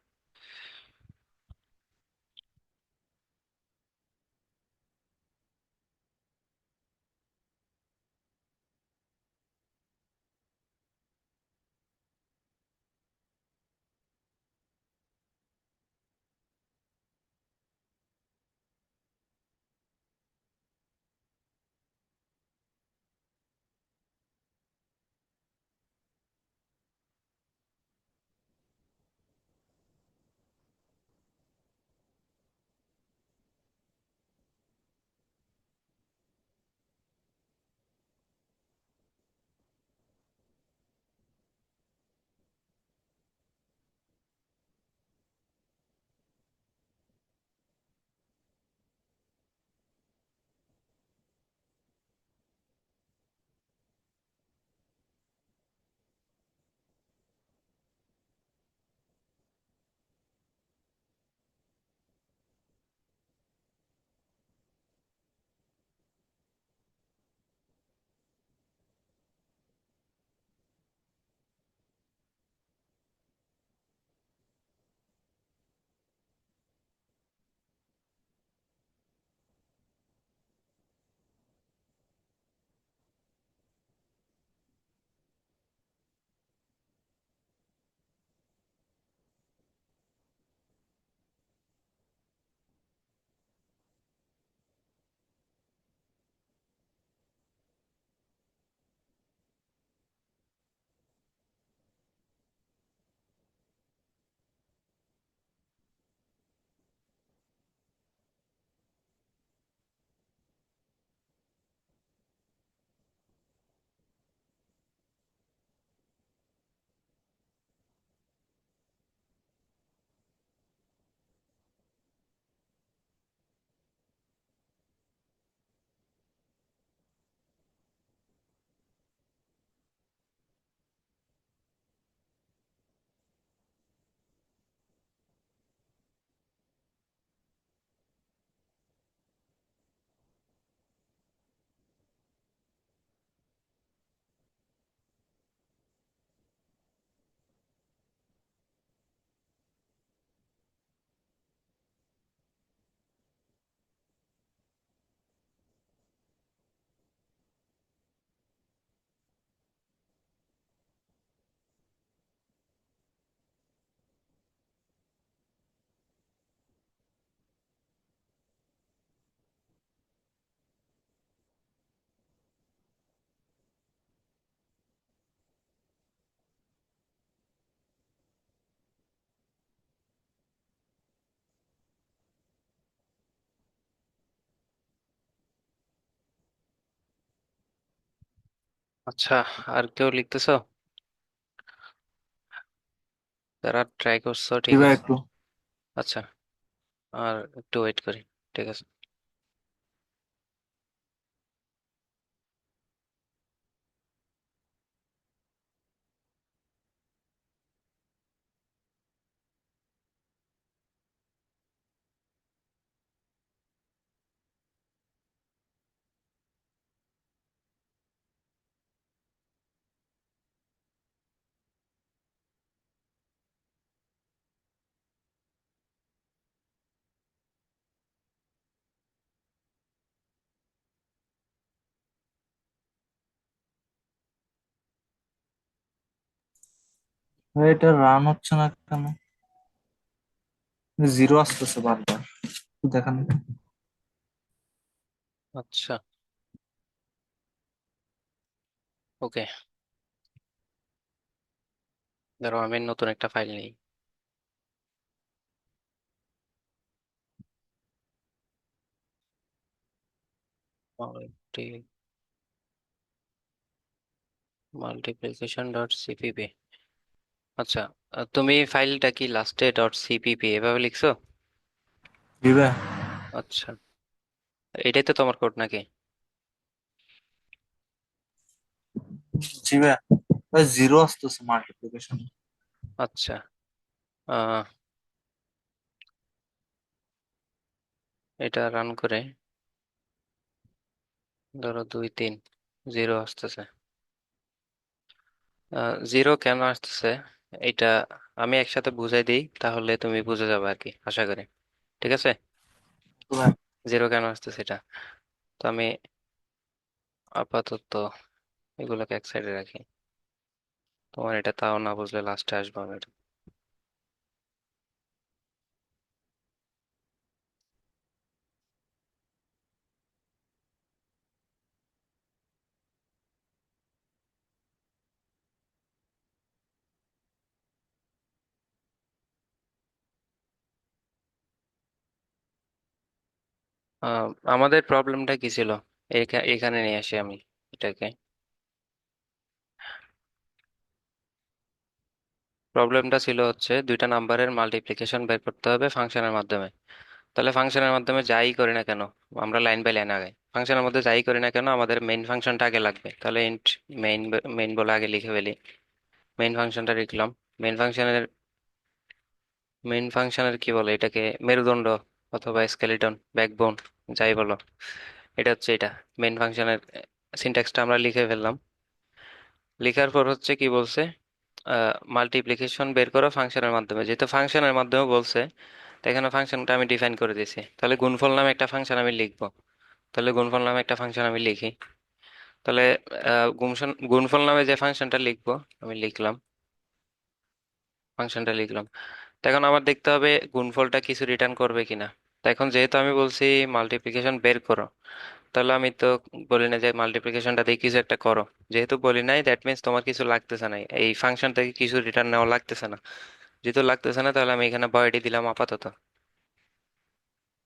আচ্ছা, আর কেউ লিখতেছো? যারা ট্রাই করছো ঠিক দিবা আছে। একটু। আচ্ছা, আর একটু ওয়েট করি। ঠিক আছে। ভাই, এটা রান হচ্ছে না কেন? জিরো আসতেছে বারবার, একটু দেখান। আচ্ছা, ওকে, ধরো আমি নতুন একটা ফাইল নিই। Multi multiplication dot CPP. আচ্ছা, তুমি ফাইলটা কি লাস্টে ডট সিপিপি এভাবে লিখছো? জি ভাই। আচ্ছা, এটাই তো তোমার কোড নাকি? জি ভাই, ভাই জিরো আসতেছে মাল্টিপ্লিকেশন। আচ্ছা, আহ, এটা রান করে ধরো 2 3 জিরো আসতেছে। জিরো কেন আসতেছে এটা আমি একসাথে বুঝাই দিই, তাহলে তুমি বুঝে যাবে আর কি, আশা করি। ঠিক আছে, তো ভাই, জিরো কেন আসতেছে এটা। তো আমি আপাতত এগুলোকে এক সাইডে রাখি। তোমার এটা তাও না বুঝলে লাস্টে আসবো আমি এটা। আহ, আমাদের প্রবলেমটা কি ছিল, এখানে নিয়ে আসি আমি এটাকে। প্রবলেমটা ছিল হচ্ছে দুইটা নাম্বারের মাল্টিপ্লিকেশন বের করতে হবে ফাংশনের মাধ্যমে। তাহলে ফাংশনের মাধ্যমে যাই করি না কেন, আমরা লাইন বাই লাইন আগে ফাংশনের মধ্যে যাই করি না কেন আমাদের মেইন ফাংশনটা আগে লাগবে। তাহলে ইন্ট মেইন, মেইন বলে আগে লিখে ফেলি। মেইন ফাংশনটা লিখলাম। মেইন ফাংশনের মেইন ফাংশনের কি বলে এটাকে, মেরুদণ্ড অথবা স্কেলিটন, ব্যাকবোন, যাই বলো, এটা হচ্ছে এটা। মেইন ফাংশনের সিনট্যাক্সটা আমরা লিখে ফেললাম। লেখার পর হচ্ছে কি বলছে, মাল্টিপ্লিকেশন বের করো ফাংশনের মাধ্যমে, যেহেতু ফাংশনের মাধ্যমে বলছে, তো এখানে ফাংশনটা আমি ডিফাইন করে দিয়েছি। তাহলে গুণফল নামে একটা ফাংশন আমি লিখবো। তাহলে গুণফল নামে একটা ফাংশন আমি লিখি। তাহলে গুণফল নামে যে ফাংশনটা লিখবো আমি লিখলাম, ফাংশনটা লিখলাম। তো এখন আমার দেখতে হবে গুণফলটা কিছু রিটার্ন করবে কিনা। তো এখন যেহেতু আমি বলছি মাল্টিপ্লিকেশন বের করো, তাহলে আমি তো বলি না যে মাল্টিপ্লিকেশনটা দিয়ে কিছু একটা করো। যেহেতু বলি নাই, দ্যাট মিন্স তোমার কিছু লাগতেছে না, এই ফাংশন থেকে কিছু রিটার্ন নেওয়া লাগতেছে না। যেহেতু লাগতেছে না, তাহলে আমি এখানে বয়ডি দিলাম আপাতত,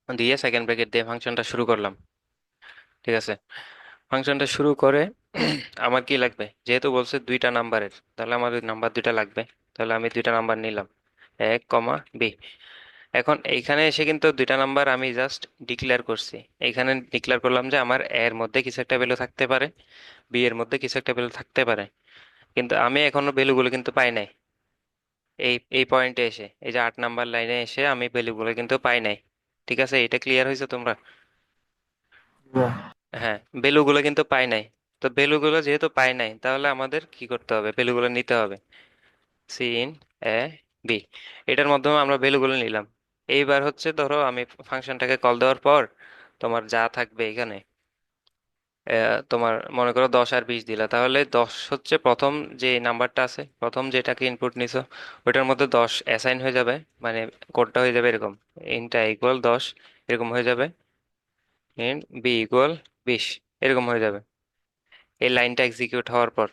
দিয়ে সেকেন্ড ব্র্যাকেট দিয়ে ফাংশনটা শুরু করলাম। ঠিক আছে, ফাংশনটা শুরু করে আমার কি লাগবে, যেহেতু বলছে দুইটা নাম্বারের, তাহলে আমার ওই নাম্বার দুইটা লাগবে। তাহলে আমি দুইটা নাম্বার নিলাম, এক কমা বি। এখন এইখানে এসে কিন্তু দুইটা নাম্বার আমি জাস্ট ডিক্লেয়ার করছি। এইখানে ডিক্লেয়ার করলাম যে আমার এ এর মধ্যে কিছু একটা ভ্যালু থাকতে পারে, বি এর মধ্যে কিছু একটা ভ্যালু থাকতে পারে। কিন্তু আমি এখনো ভ্যালুগুলো কিন্তু পাই নাই। এই এই পয়েন্টে এসে, এই যে 8 নাম্বার লাইনে এসে আমি ভ্যালুগুলো কিন্তু পাই নাই। ঠিক আছে, এটা ক্লিয়ার হয়েছে তোমরা? জি ভাই। হ্যাঁ, ভ্যালুগুলো কিন্তু পাই নাই। তো ভ্যালুগুলো যেহেতু পাই নাই, তাহলে আমাদের কি করতে হবে, ভ্যালুগুলো নিতে হবে। সি ইন এ বি, এটার মাধ্যমে আমরা ভ্যালুগুলো নিলাম। এইবার হচ্ছে ধরো আমি ফাংশনটাকে কল দেওয়ার পর তোমার যা থাকবে এখানে, তোমার মনে করো 10 আর 20 দিলা, তাহলে 10 হচ্ছে প্রথম যে নাম্বারটা আছে, প্রথম যেটাকে ইনপুট নিছো, ওইটার মধ্যে 10 অ্যাসাইন হয়ে যাবে। মানে কোডটা হয়ে যাবে এরকম, ইনটা ইকুয়াল 10, এরকম হয়ে যাবে। ইন্ট বি ইকুয়াল 20, এরকম হয়ে যাবে এই লাইনটা এক্সিকিউট হওয়ার পর।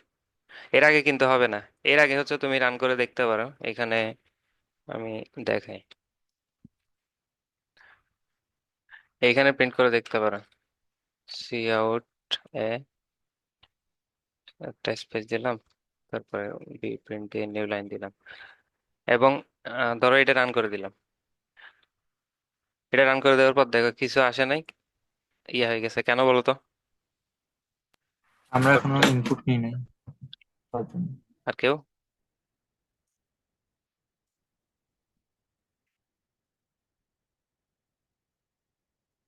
এর আগে কিন্তু হবে না। এর আগে হচ্ছে তুমি রান করে দেখতে পারো এখানে, আমি দেখাই। এইখানে প্রিন্ট করে দেখতে পারো, সি আউট এ, একটা স্পেস দিলাম, তারপরে বি প্রিন্ট দিয়ে নিউ লাইন দিলাম, এবং ধরো এটা রান করে দিলাম। এটা রান করে দেওয়ার পর দেখো কিছু আসে নাই, ইয়ে হয়ে গেছে কেন বলো তো? আমরা এখনো কোডটা, ইনপুট নিই নাই তার জন্য। আর কেউ,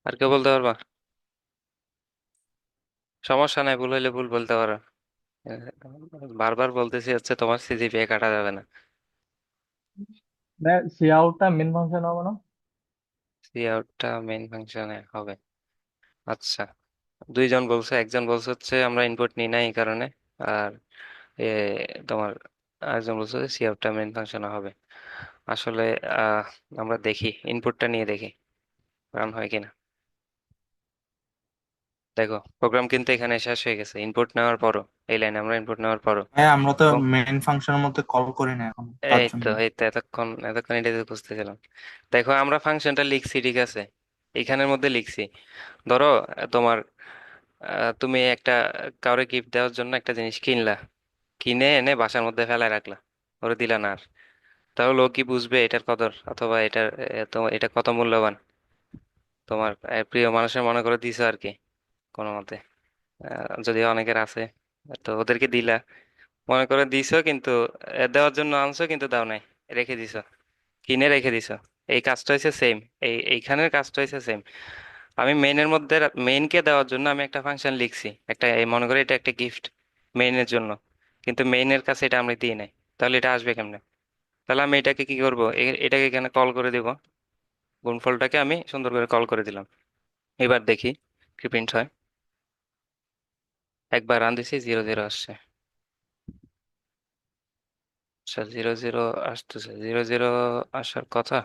আর কেউ বলতে পারবা? সমস্যা নাই, ভুল হইলে ভুল বলতে পারো। আহ, বারবার বলতেছি হচ্ছে তোমার সিজিপিএ কাটা যাবে না। সি আউটটা মেন ফাংশন হবে না? সি আউটটা মেইন ফাংশনে হবে। আচ্ছা, দুইজন বলছে, একজন বলছে হচ্ছে আমরা ইনপুট নিই না এই কারণে, আর এ তোমার আরেকজন বলছে সি আউটটা মেইন ফাংশনে হবে। আসলে আহ আমরা দেখি, ইনপুটটা নিয়ে দেখি রান হয় কিনা। দেখো প্রোগ্রাম কিন্তু এখানে শেষ হয়ে গেছে ইনপুট নেওয়ার পরও, এই লাইনে আমরা ইনপুট নেওয়ার পরও। হ্যাঁ, আমরা তো এবং মেইন ফাংশনের মধ্যে কল করি না এখন তার জন্য। এই তো এতক্ষণ এতক্ষণ এটা বুঝতেছিলাম। দেখো আমরা ফাংশনটা লিখছি ঠিক আছে, এইখানের মধ্যে লিখছি। ধরো তোমার তুমি একটা কাউরে গিফট দেওয়ার জন্য একটা জিনিস কিনলা, কিনে এনে বাসার মধ্যে ফেলায় রাখলা। ওরে দিলা না আর, তাহলে ও কি বুঝবে এটার কদর, অথবা এটার তো এটা কত মূল্যবান? তোমার প্রিয় মানুষের মনে করে দিছো আর কি, কোনো মতে। যদিও অনেকের আছে, তো ওদেরকে দিলা, মনে করে দিছো, কিন্তু দেওয়ার জন্য আনছো কিন্তু দাও নাই, রেখে দিছো, কিনে রেখে দিছো। এই কাজটা হয়েছে সেম, এইখানের কাজটা হয়েছে সেম। আমি মেইনের মধ্যে, মেইনকে দেওয়ার জন্য আমি একটা ফাংশন লিখছি, একটা মনে করি এটা একটা গিফট মেইনের জন্য, কিন্তু মেইনের কাছে এটা আমি দিই নাই। তাহলে এটা আসবে কেমনে? তাহলে আমি এটাকে কি করব, এটাকে এখানে কল করে দিব, গুণফলটাকে আমি সুন্দর করে কল করে দিলাম। এবার দেখি কি প্রিন্ট হয়। একবার রান দিছি, 0 0 আসছে। আচ্ছা, 0 0 আসতেছে, 0 0 আসার কথা,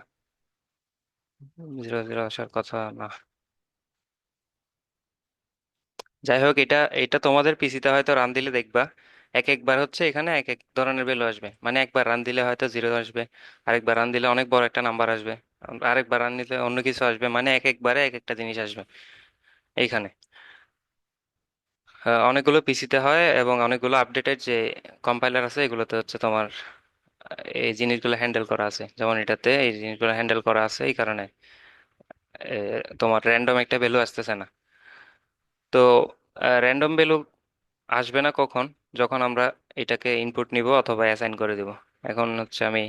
0 0 আসার কথা না। যাই হোক, এটা এটা তোমাদের পিসিতে হয়তো রান দিলে দেখবা এক একবার হচ্ছে এখানে এক এক ধরনের ভ্যালু আসবে, মানে একবার রান দিলে হয়তো 0 আসবে, আরেকবার রান দিলে অনেক বড় একটা নাম্বার আসবে, আরেকবার রান দিলে অন্য কিছু আসবে, মানে এক একবারে এক একটা জিনিস আসবে এইখানে। অনেকগুলো পিসিতে হয়, এবং অনেকগুলো আপডেটেড যে কম্পাইলার আছে এগুলোতে হচ্ছে তোমার এই জিনিসগুলো হ্যান্ডেল করা আছে, যেমন এটাতে এই জিনিসগুলো হ্যান্ডেল করা আছে, এই কারণে তোমার র্যান্ডম একটা ভ্যালু আসতেছে না। তো র্যান্ডম ভ্যালু আসবে না কখন? যখন আমরা এটাকে ইনপুট নিব অথবা অ্যাসাইন করে দিব। এখন হচ্ছে আমি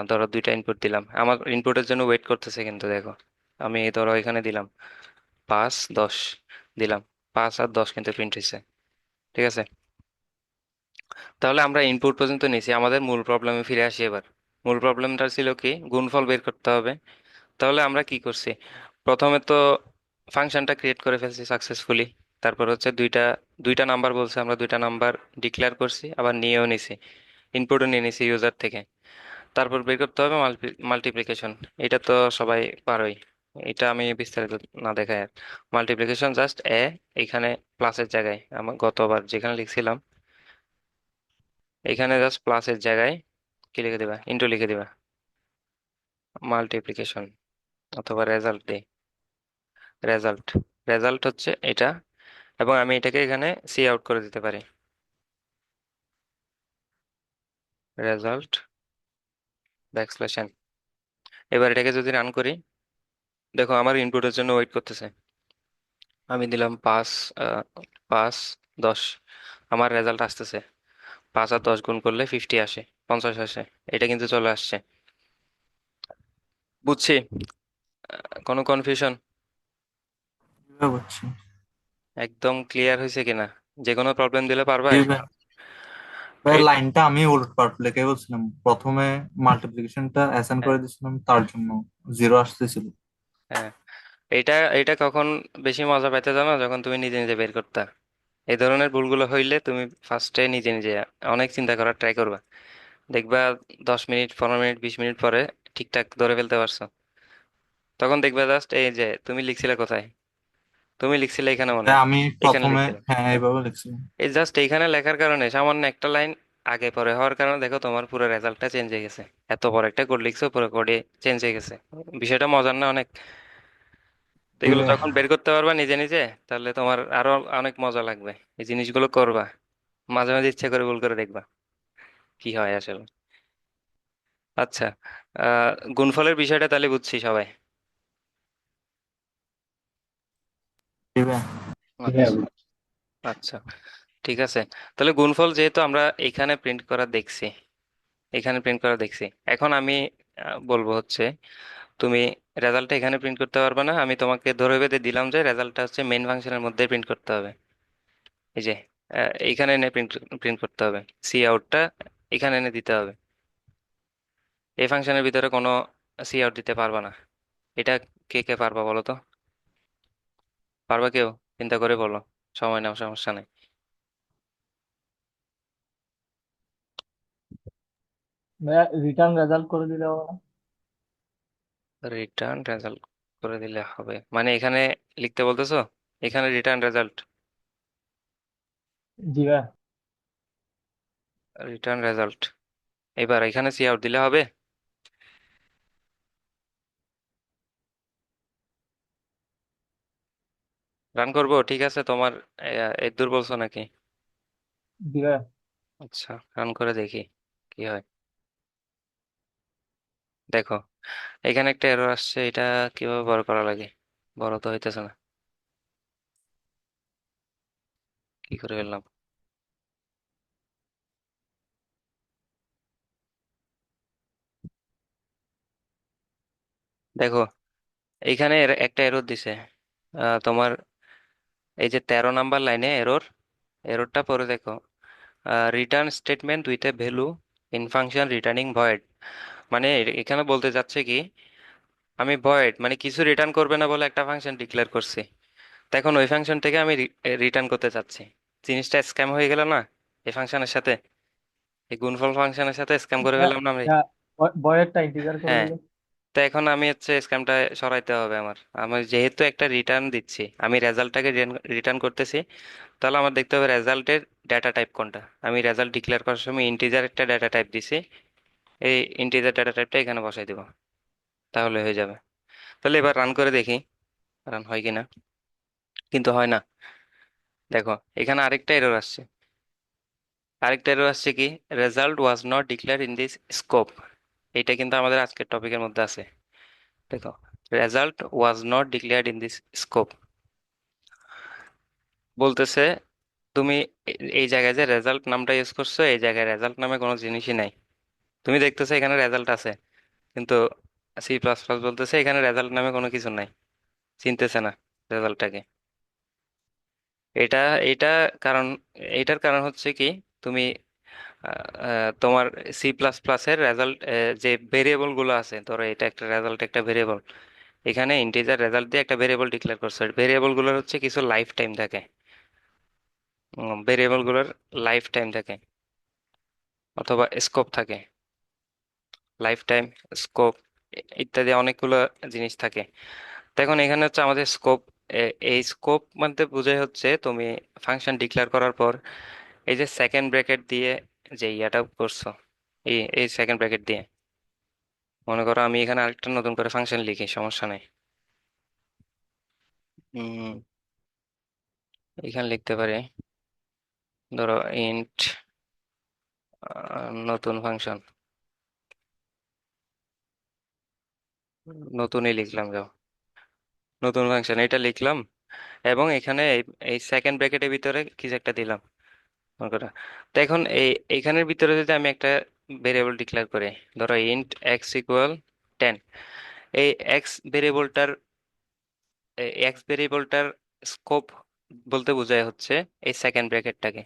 ধরো দুইটা ইনপুট দিলাম, আমার ইনপুটের জন্য ওয়েট করতেছে, কিন্তু দেখো আমি ধরো এখানে দিলাম 5 10, দিলাম 5 আর 10, কিন্তু প্রিন্ট হয়েছে। ঠিক আছে, তাহলে আমরা ইনপুট পর্যন্ত নিয়েছি, আমাদের মূল প্রবলেমে ফিরে আসি এবার। মূল প্রবলেমটা ছিল কি, গুণফল বের করতে হবে। তাহলে আমরা কি করছি, প্রথমে তো ফাংশনটা ক্রিয়েট করে ফেলছি সাকসেসফুলি। তারপর হচ্ছে দুইটা দুইটা নাম্বার বলছে, আমরা দুইটা নাম্বার ডিক্লেয়ার করছি, আবার নিয়েও নিছি, ইনপুটও নিয়ে নিছি ইউজার থেকে। তারপর বের করতে হবে মাল্টিপ্লিকেশন। এটা তো সবাই পারোই, এটা আমি বিস্তারিত না দেখাই আর। মাল্টিপ্লিকেশন জাস্ট এখানে প্লাসের জায়গায়, আমার গতবার যেখানে লিখছিলাম এখানে জাস্ট প্লাসের জায়গায় কি লিখে দিবা, ইন্টু লিখে দিবা, মাল্টিপ্লিকেশন, অথবা রেজাল্ট দে, রেজাল্ট, রেজাল্ট হচ্ছে এটা। এবং আমি এটাকে এখানে সি আউট করে দিতে পারি, রেজাল্ট ব্যাকস্ল্যাশ n। এবার এটাকে যদি রান করি, দেখো আমার ইনপুটের জন্য ওয়েট করতেছে। আমি দিলাম 5 5 10, আমার রেজাল্ট আসতেছে। 5 আর 10 গুণ করলে 50 আসে, 50 আসে। এটা কিন্তু চলে আসছে। বুঝছি। কোনো কনফিউশন? বুঝতে পারছি। একদম ক্লিয়ার হয়েছে কিনা? যে কোনো প্রবলেম দিলে পারবা? জি ভাই, ভাই এই- লাইনটা আমি উলট পালট লিখে বলছিলাম। প্রথমে মাল্টিপ্লিকেশনটা অ্যাসাইন হ্যাঁ, করে দিয়েছিলাম, তার জন্য জিরো আসতেছিল। হ্যাঁ, এটা এটা কখন বেশি মজা পাইতে জানো, যখন তুমি নিজে নিজে বের করতা। এই ধরনের ভুলগুলো হইলে তুমি ফার্স্টে নিজে নিজে অনেক চিন্তা করার ট্রাই করবা, দেখবা 10 মিনিট 15 মিনিট 20 মিনিট পরে ঠিকঠাক ধরে ফেলতে পারছো। তখন দেখবা জাস্ট এই যে তুমি লিখছিলে কোথায়, তুমি লিখছিলে এখানে মনে তাই হয়, আমি এখানে প্রথমে লিখছিলে। হ্যাঁ হ্যাঁ, এইভাবে লিখছিলাম। এই জাস্ট এইখানে লেখার কারণে সামান্য একটা লাইন আগে পরে হওয়ার কারণে দেখো তোমার পুরো রেজাল্টটা চেঞ্জ হয়ে গেছে। এত বড় একটা কোড লিখছো, পুরো কোডে চেঞ্জ হয়ে গেছে। বিষয়টা মজার না অনেক? তো জি এগুলো ভাই। যখন বের করতে পারবা নিজে নিজে, তাহলে তোমার আরো অনেক মজা লাগবে। এই জিনিসগুলো করবা, মাঝে মাঝে ইচ্ছা করে ভুল করে দেখবা কি হয় আসলে। আচ্ছা, গুণফলের বিষয়টা তাহলে বুঝছি সবাই। জি ভাই। আচ্ছা, আচ্ছা, ঠিক আছে। তাহলে গুণফল যেহেতু আমরা এখানে প্রিন্ট করা দেখছি, এখানে প্রিন্ট করা দেখছি, এখন আমি বলবো হচ্ছে তুমি রেজাল্টটা এখানে প্রিন্ট করতে পারবে না। আমি তোমাকে ধরে বেঁধে দিলাম যে রেজাল্টটা হচ্ছে মেইন ফাংশনের মধ্যে প্রিন্ট করতে হবে। এই যে এইখানে এনে প্রিন্ট প্রিন্ট করতে হবে, সি আউটটা এখানে এনে দিতে হবে। এই ফাংশনের ভিতরে কোনো সি আউট দিতে পারবা না। এটা কে কে পারবা বলো তো? পারবা কেউ? চিন্তা করে বলো, সময় নাও, সমস্যা নেই। ভাইয়া রিটার্ন রেজাল্ট করে দিলে হবে না? রিটার্ন রেজাল্ট করে দিলে হবে মানে এখানে লিখতে বলতেছো, এখানে রিটার্ন রেজাল্ট, জি ভাই। রিটার্ন রেজাল্ট, এবার এখানে সি আউট দিলে হবে। রান করবো, ঠিক আছে তোমার এর দূর বলছো নাকি? জি ভাই। আচ্ছা, রান করে দেখি কি হয় দেখো, এখানে একটা এরর আসছে, এটা কিভাবে বড় করা লাগে? বড় তো হইতেছে না, কি করে ফেললাম? দেখো, এইখানে একটা এরর দিছে। তোমার এই যে 13 নাম্বার লাইনে এরর, এররটা পরে দেখো, return statement with a value in function returning void. মানে এখানে বলতে যাচ্ছে কি, আমি ভয়েড মানে কিছু রিটার্ন করবে না বলে একটা ফাংশন ডিক্লেয়ার করছি, তো এখন ওই ফাংশন থেকে আমি রিটার্ন করতে চাচ্ছি। জিনিসটা স্ক্যাম হয়ে গেল না এই ফাংশনের সাথে? এই গুণফল ফাংশনের সাথে স্ক্যাম করে ফেললাম না আমি? বয়েরটা ইন্টিজার করে হ্যাঁ। দিলে। তো এখন আমি হচ্ছে স্ক্যামটা সরাইতে হবে আমার। আমি যেহেতু একটা রিটার্ন দিচ্ছি, আমি রেজাল্টটাকে রিটার্ন করতেছি, তাহলে আমার দেখতে হবে রেজাল্টের ডেটা টাইপ কোনটা। আমি রেজাল্ট ডিক্লেয়ার করার সময় ইন্টিজার একটা ডেটা টাইপ দিছি, এই ইন্টিজার ডেটা টাইপটা এখানে বসাই দিব, তাহলে হয়ে যাবে। তাহলে এবার রান করে দেখি রান হয় কিনা। কিন্তু হয় না। দেখো, এখানে আরেকটা এরর আসছে কি, result was not declare in this scope. এটা কিন্তু আমাদের আজকের টপিকের মধ্যে আছে। দেখো, result was not declared in this scope বলতেছে, তুমি এই জায়গায় যে রেজাল্ট নামটা ইউজ করছো, এই জায়গায় রেজাল্ট নামে কোনো জিনিসই নাই। তুমি দেখতেছো এখানে রেজাল্ট আছে, কিন্তু সি প্লাস প্লাস বলতেছে এখানে রেজাল্ট নামে কোনো কিছু নাই, চিনতেছে না রেজাল্টটাকে। এটা এটা কারণ, এটার কারণ হচ্ছে কি, তুমি তোমার সি প্লাস প্লাস এর রেজাল্ট, যে ভেরিয়েবল গুলো আছে, ধরো এটা একটা রেজাল্ট, একটা ভেরিয়েবল, এখানে ইন্টিজার রেজাল্ট দিয়ে একটা ভেরিয়েবল ডিক্লেয়ার করছে। ভেরিয়েবল গুলোর হচ্ছে কিছু লাইফ টাইম থাকে, ভেরিয়েবল গুলোর লাইফ টাইম থাকে অথবা স্কোপ থাকে। লাইফ টাইম, স্কোপ ইত্যাদি অনেকগুলো জিনিস থাকে। তো এখন এখানে হচ্ছে আমাদের স্কোপ, এই স্কোপ মানে বোঝায় হচ্ছে তুমি ফাংশন ডিক্লেয়ার করার পর এই যে সেকেন্ড ব্র্যাকেট দিয়ে যে ইয়াটা করছো, এই এই সেকেন্ড ব্র্যাকেট দিয়ে, মনে করো আমি এখানে আরেকটা নতুন করে ফাংশন লিখি, সমস্যা নেই। উম, এখানে লিখতে পারি, ধরো ইন্ট নতুন ফাংশন, নতুনই লিখলাম, যাও নতুন ফাংশন এটা লিখলাম, এবং এখানে এই সেকেন্ড ব্র্যাকেটের ভিতরে কিছু একটা দিলাম, মনে করো। তো এখন এইখানের ভিতরে যদি আমি একটা ভেরিয়েবল ডিক্লেয়ার করি, ধরো ইন্ট এক্স ইকুয়াল 10, এই এক্স ভেরিয়েবলটার স্কোপ বলতে বোঝায় হচ্ছে এই সেকেন্ড ব্র্যাকেটটাকে।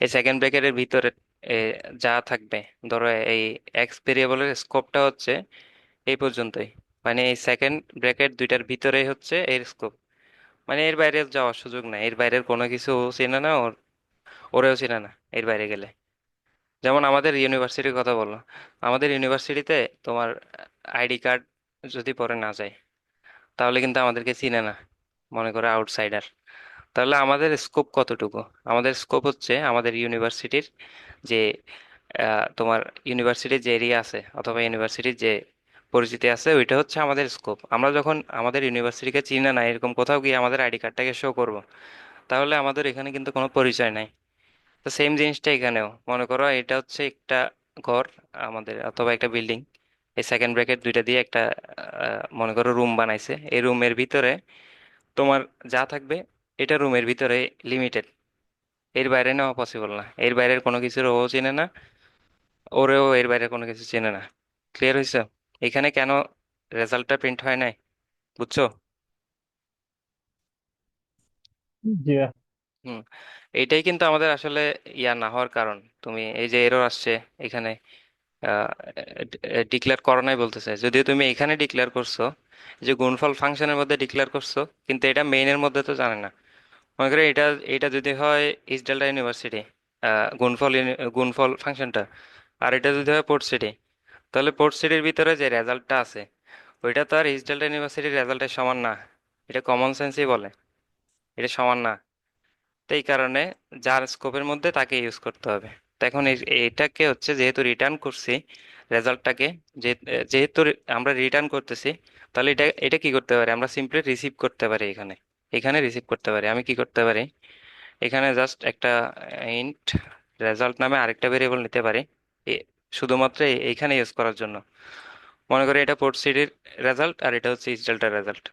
এই সেকেন্ড ব্র্যাকেটের ভিতরে এ, যা থাকবে, ধরো এই এক্স ভেরিয়েবলের স্কোপটা হচ্ছে এই পর্যন্তই, মানে এই সেকেন্ড ব্র্যাকেট দুইটার ভিতরেই হচ্ছে এর স্কোপ। মানে এর বাইরে যাওয়ার সুযোগ নাই, এর বাইরের কোনো কিছু ও চেনে না, ওরেও চেনে না এর বাইরে গেলে। যেমন আমাদের ইউনিভার্সিটির কথা বলো, আমাদের ইউনিভার্সিটিতে তোমার আইডি কার্ড যদি পরে না যায়, তাহলে কিন্তু আমাদেরকে চিনে না, মনে করে আউটসাইডার। তাহলে আমাদের স্কোপ কতটুকু? আমাদের স্কোপ হচ্ছে আমাদের ইউনিভার্সিটির যে তোমার ইউনিভার্সিটির যে এরিয়া আছে অথবা ইউনিভার্সিটির যে পরিচিতি আছে, ওইটা হচ্ছে আমাদের স্কোপ। আমরা যখন আমাদের ইউনিভার্সিটিকে চিনে না, এরকম কোথাও গিয়ে আমাদের আইডি কার্ডটাকে শো করব, তাহলে আমাদের এখানে কিন্তু কোনো পরিচয় নাই। তো সেম জিনিসটা এখানেও, মনে করো এটা হচ্ছে একটা ঘর আমাদের অথবা একটা বিল্ডিং, এই সেকেন্ড ব্র্যাকেট দুইটা দিয়ে একটা মনে করো রুম বানাইছে, এই রুমের ভিতরে তোমার যা থাকবে এটা রুমের ভিতরে লিমিটেড, এর বাইরে নেওয়া পসিবল না, এর বাইরের কোনো কিছুর ও চেনে না, ওরেও এর বাইরে কোনো কিছু চেনে না। ক্লিয়ার হয়েছে? এখানে কেন রেজাল্টটা প্রিন্ট হয় নাই, বুঝছো? জি। হুম। এইটাই কিন্তু আমাদের আসলে ইয়া না হওয়ার কারণ। তুমি এই যে এরর আসছে এখানে, ডিক্লেয়ার করো নাই বলতেছে, যদিও তুমি এখানে ডিক্লেয়ার করছো, যে গুণফল ফাংশনের মধ্যে ডিক্লেয়ার করছো, কিন্তু এটা মেইনের মধ্যে তো জানে না। মনে করো এটা এটা যদি হয় ইস্ট ডেল্টা ইউনিভার্সিটি গুণফল ফাংশনটা, আর এটা যদি হয় পোর্ট সিটি, তাহলে পোর্ট সিটির ভিতরে যে রেজাল্টটা আছে, ওইটা তো আর ইস্ট ডেল্টা ইউনিভার্সিটির রেজাল্টের সমান না। এটা কমন সেন্সই বলে এটা সমান না। তো এই কারণে যার স্কোপের মধ্যে তাকে ইউজ করতে হবে। তো এখন এটাকে হচ্ছে যেহেতু রিটার্ন করছি রেজাল্টটাকে, যেহেতু আমরা রিটার্ন করতেছি, তাহলে এটা এটা কি করতে পারি, আমরা সিম্পলি রিসিভ করতে পারি এখানে, এখানে রিসিভ করতে পারি। আমি কি করতে পারি, এখানে জাস্ট একটা ইন্ট রেজাল্ট নামে আরেকটা ভেরিয়েবল নিতে পারি, শুধুমাত্র এইখানে ইউজ করার জন্য। মনে করি এটা পোর্ট সিটির রেজাল্ট আর এটা হচ্ছে ইস্ট ডেল্টার রেজাল্ট,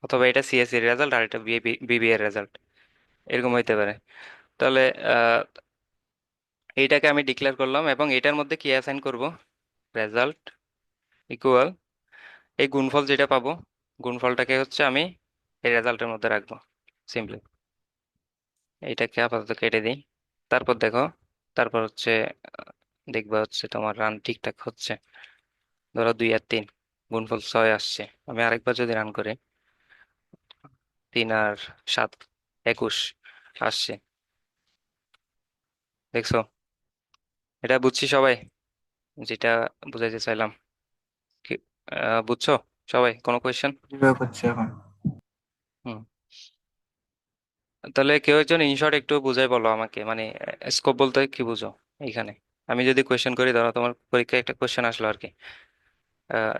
অথবা এটা সিএসসি এর রেজাল্ট আর এটা বিবি এর রেজাল্ট, এরকম হইতে পারে। তাহলে আহ, এইটাকে আমি ডিক্লেয়ার করলাম এবং এটার মধ্যে কি অ্যাসাইন করব, রেজাল্ট ইকুয়াল এই গুণফল যেটা পাবো, গুণফলটাকে হচ্ছে আমি এই রেজাল্টের মধ্যে রাখবো সিম্পলি। এইটাকে আপাতত কেটে দিই। তারপর দেখো, তারপর হচ্ছে আহ, দেখবা হচ্ছে তোমার রান ঠিকঠাক হচ্ছে। ধরো 2 আর 3, গুণফল 6 আসছে। আমি আরেকবার যদি রান করি, 3 আর 7, 21 আসছে। দেখছো? এটা বুঝছি সবাই, যেটা বুঝাইতে চাইলাম। কি বুঝছো সবাই? কোনো কোয়েশ্চেন? কিভাবে করছে এখন? হুম। তাহলে কেউ একজন ইনশর্ট একটু বুঝাই বলো আমাকে, মানে স্কোপ বলতে কি বুঝো এইখানে? আমি যদি কোয়েশ্চেন করি, ধরো তোমার পরীক্ষায় একটা কোয়েশ্চেন আসলো আর কি,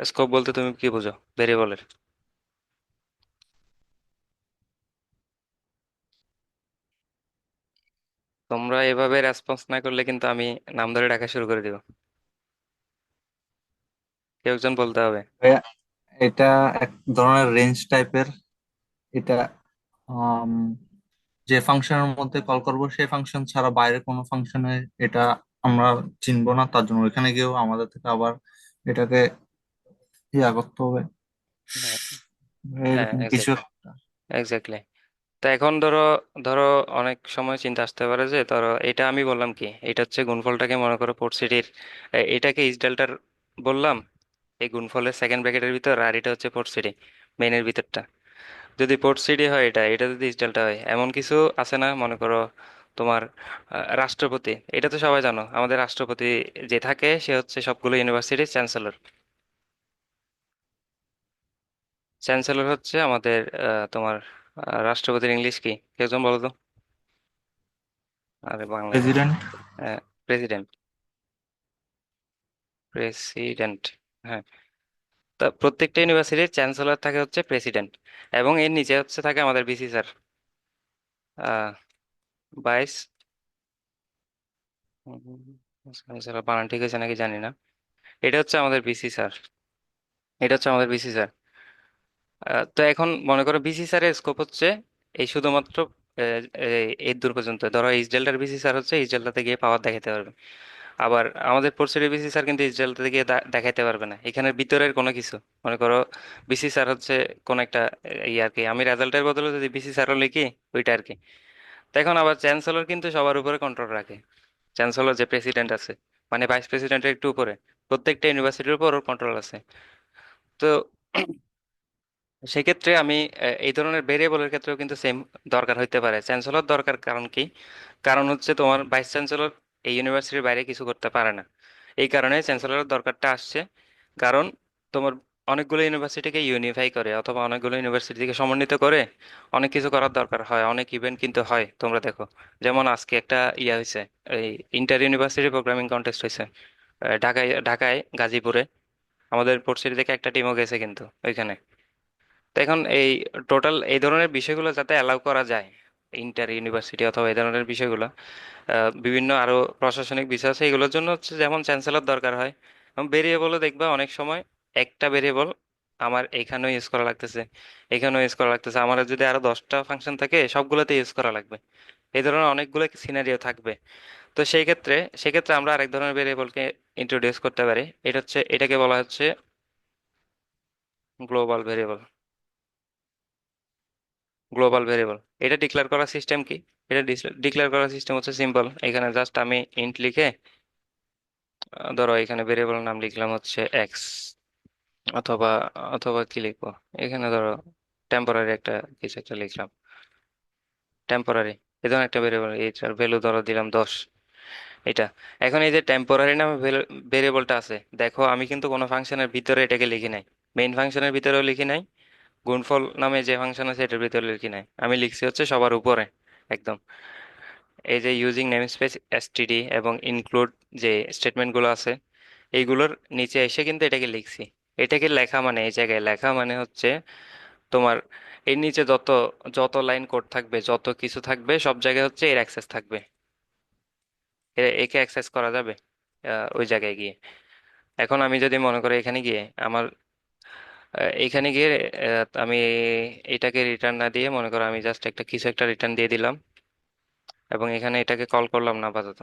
স্কোপ বলতে তুমি কি বুঝো ভেরিয়েবলের? তোমরা এভাবে রেসপন্স না করলে কিন্তু আমি নাম ধরে ডাকা শুরু করে দিব। কেউ একজন বলতে হবে। ভাইয়া, এটা এক ধরনের রেঞ্জ টাইপের। এটা আম, যে ফাংশনের মধ্যে কল করব সেই ফাংশন ছাড়া বাইরে কোনো ফাংশনে এটা আমরা চিনবো না, তার জন্য ওইখানে গিয়েও আমাদের থেকে আবার এটাকে ইয়া করতে হবে, হ্যাঁ, হ্যাঁ, এরকম কিছু এক্স্যাক্টলি, একটা। এক্স্যাক্টলি। তো এখন ধরো, ধরো অনেক সময় চিন্তা আসতে পারে যে ধরো এটা আমি বললাম কি, এটা হচ্ছে গুণফলটাকে মনে করো পোর্ট সিটির, এটাকে ইস ডেল্টার বললাম এই গুণফলের সেকেন্ড ব্র্যাকেটের ভিতর, আর এটা হচ্ছে পোর্ট সিটি মেইনের ভিতরটা। যদি পোর্ট সিটি হয়, এটা এটা যদি ইস ডেল্টা হয়, এমন কিছু আছে না মনে করো তোমার রাষ্ট্রপতি, এটা তো সবাই জানো, আমাদের রাষ্ট্রপতি যে থাকে সে হচ্ছে সবগুলো ইউনিভার্সিটির চ্যান্সেলর। চ্যান্সেলর হচ্ছে আমাদের তোমার রাষ্ট্রপতির ইংলিশ কি, কেউ বলো তো? আরে বাংলায় বলো। প্রেসিডেন্ট। প্রেসিডেন্ট, প্রেসিডেন্ট, হ্যাঁ। তা প্রত্যেকটা ইউনিভার্সিটির চ্যান্সেলর থাকে হচ্ছে প্রেসিডেন্ট, এবং এর নিচে হচ্ছে থাকে আমাদের বিসি স্যার, ভাইস চ্যান্সেলর। বানান ঠিক আছে নাকি জানি না। এটা হচ্ছে আমাদের বিসি স্যার, এটা হচ্ছে আমাদের বিসি স্যার। তো এখন মনে করো বিসি স্যারের স্কোপ হচ্ছে এই শুধুমাত্র এই দূর পর্যন্ত। ধরো এইচ ডেল্টার বিসি স্যার হচ্ছে এইচ ডেল্টাতে গিয়ে পাওয়ার দেখাতে পারবে। আবার আমাদের পোর্সিডি বিসি স্যার কিন্তু এইচ ডেল্টাতে গিয়ে দেখাইতে পারবে না এখানের ভিতরের কোনো কিছু। মনে করো বিসি স্যার হচ্ছে কোন একটা আর কি, আমি রেজাল্টের বদলে যদি বিসি স্যারও লিখি, ওইটা আর কি। তো এখন আবার চ্যান্সেলর কিন্তু সবার উপরে কন্ট্রোল রাখে। চ্যান্সেলর যে প্রেসিডেন্ট আছে, মানে ভাইস প্রেসিডেন্টের একটু উপরে, প্রত্যেকটা ইউনিভার্সিটির উপর ওর কন্ট্রোল আছে। তো সেক্ষেত্রে আমি এই ধরনের ভেরিয়েবলের ক্ষেত্রেও কিন্তু সেম দরকার হইতে পারে। চ্যান্সেলর দরকার কারণ কি? কারণ হচ্ছে তোমার ভাইস চ্যান্সেলর এই ইউনিভার্সিটির বাইরে কিছু করতে পারে না। এই কারণে চ্যান্সেলরের দরকারটা আসছে। কারণ তোমার অনেকগুলো ইউনিভার্সিটিকে ইউনিফাই করে অথবা অনেকগুলো ইউনিভার্সিটিকে সমন্বিত করে অনেক কিছু করার দরকার হয়, অনেক ইভেন্ট কিন্তু হয়, তোমরা দেখো। যেমন আজকে একটা ইয়া হয়েছে, এই ইন্টার ইউনিভার্সিটি প্রোগ্রামিং কন্টেস্ট হয়েছে ঢাকায়, ঢাকায় গাজীপুরে। আমাদের পোর্টসিটি থেকে একটা টিমও গেছে কিন্তু ওইখানে। তো এখন এই টোটাল এই ধরনের বিষয়গুলো যাতে অ্যালাউ করা যায়, ইন্টার ইউনিভার্সিটি অথবা এই ধরনের বিষয়গুলো, বিভিন্ন আরো প্রশাসনিক বিষয় আছে, এগুলোর জন্য হচ্ছে যেমন চ্যান্সেলর দরকার হয়। এবং ভেরিয়েবলও দেখবা অনেক সময় একটা ভেরিয়েবল আমার এখানেও ইউজ করা লাগতেছে, এখানেও ইউজ করা লাগতেছে, আমার যদি আরো 10টা ফাংশন থাকে সবগুলোতে ইউজ করা লাগবে। এই ধরনের অনেকগুলো সিনারিও থাকবে। তো সেই ক্ষেত্রে, সেক্ষেত্রে আমরা আরেক ধরনের ভেরিয়েবলকে ইন্ট্রোডিউস করতে পারি। এটা হচ্ছে, এটাকে বলা হচ্ছে গ্লোবাল ভেরিয়েবল। গ্লোবাল ভেরিয়েবল, এটা ডিক্লেয়ার করার সিস্টেম কি? এটা ডিক্লেয়ার করার সিস্টেম হচ্ছে সিম্পল। এখানে জাস্ট আমি ইন্ট লিখে ধরো এখানে ভেরিয়েবল নাম লিখলাম হচ্ছে এক্স, অথবা অথবা কি লিখবো, এখানে ধরো টেম্পোরারি একটা কিছু একটা লিখলাম, টেম্পোরারি। এই ধরনের একটা ভেরিয়েবল, এইটার ভ্যালু ধরো দিলাম 10। এটা, এখন এই যে টেম্পোরারি নামে ভেরিয়েবলটা আছে, দেখো আমি কিন্তু কোনো ফাংশনের ভিতরে এটাকে লিখি নাই, মেইন ফাংশনের ভিতরেও লিখি নাই, গুণফল নামে যে ফাংশন আছে এটার ভিতরে লিখি নাই, আমি লিখছি হচ্ছে সবার উপরে একদম। এই যে ইউজিং নেমস্পেস এসটিডি এবং ইনক্লুড যে স্টেটমেন্টগুলো আছে, এইগুলোর নিচে এসে কিন্তু এটাকে লিখছি। এটাকে লেখা মানে, এই জায়গায় লেখা মানে হচ্ছে তোমার এর নিচে যত যত লাইন কোড থাকবে, যত কিছু থাকবে, সব জায়গায় হচ্ছে এর অ্যাক্সেস থাকবে, একে অ্যাক্সেস করা যাবে। ওই জায়গায় গিয়ে। এখন আমি যদি মনে করি এখানে গিয়ে আমার এইখানে গিয়ে আমি এটাকে রিটার্ন না দিয়ে মনে করো আমি জাস্ট একটা কিছু একটা রিটার্ন দিয়ে দিলাম, এবং এখানে এটাকে কল করলাম না আপাতত,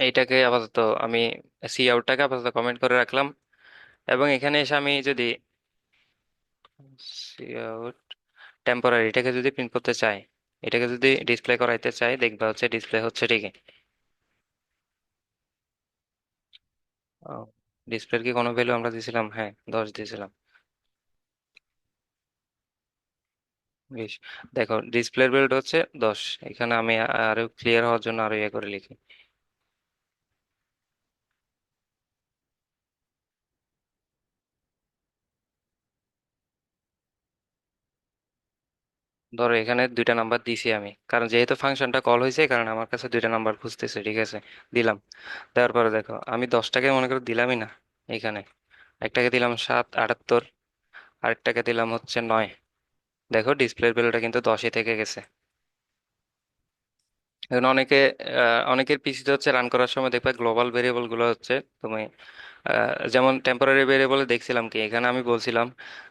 এইটাকে আপাতত আমি সি আউটটাকে আপাতত কমেন্ট করে রাখলাম। এবং এখানে এসে আমি যদি সি আউট টেম্পোরারি এটাকে যদি প্রিন্ট করতে চাই, এটাকে যদি ডিসপ্লে করাইতে চাই, দেখবা হচ্ছে ডিসপ্লে হচ্ছে ঠিকই। ডিসপ্লের কি কোনো ভ্যালু আমরা দিয়েছিলাম? হ্যাঁ, 10 দিয়েছিলাম। 20। দেখো ডিসপ্লের ভ্যালুটা হচ্ছে 10। এখানে আমি আরো ক্লিয়ার হওয়ার জন্য আরো ইয়ে করে লিখি। ধরো এখানে দুইটা নাম্বার দিছি আমি, কারণ যেহেতু ফাংশনটা কল হয়েছে কারণ আমার কাছে দুইটা নাম্বার খুঁজতেছে, ঠিক আছে। দিলাম। দেওয়ার পরে দেখো আমি 10টাকে মনে করো দিলামই না এখানে। একটাকে দিলাম 7 78, আরেকটাকে দিলাম হচ্ছে 9। দেখো ডিসপ্লের ভ্যালুটা কিন্তু 10ই থেকে গেছে। এখন অনেকের পিসিতে হচ্ছে রান করার সময় দেখবে গ্লোবাল ভেরিয়েবল গুলো হচ্ছে তুমি যেমন টেম্পোরারি ভেরিয়েবলে দেখছিলাম কি এখানে আমি বলছিলাম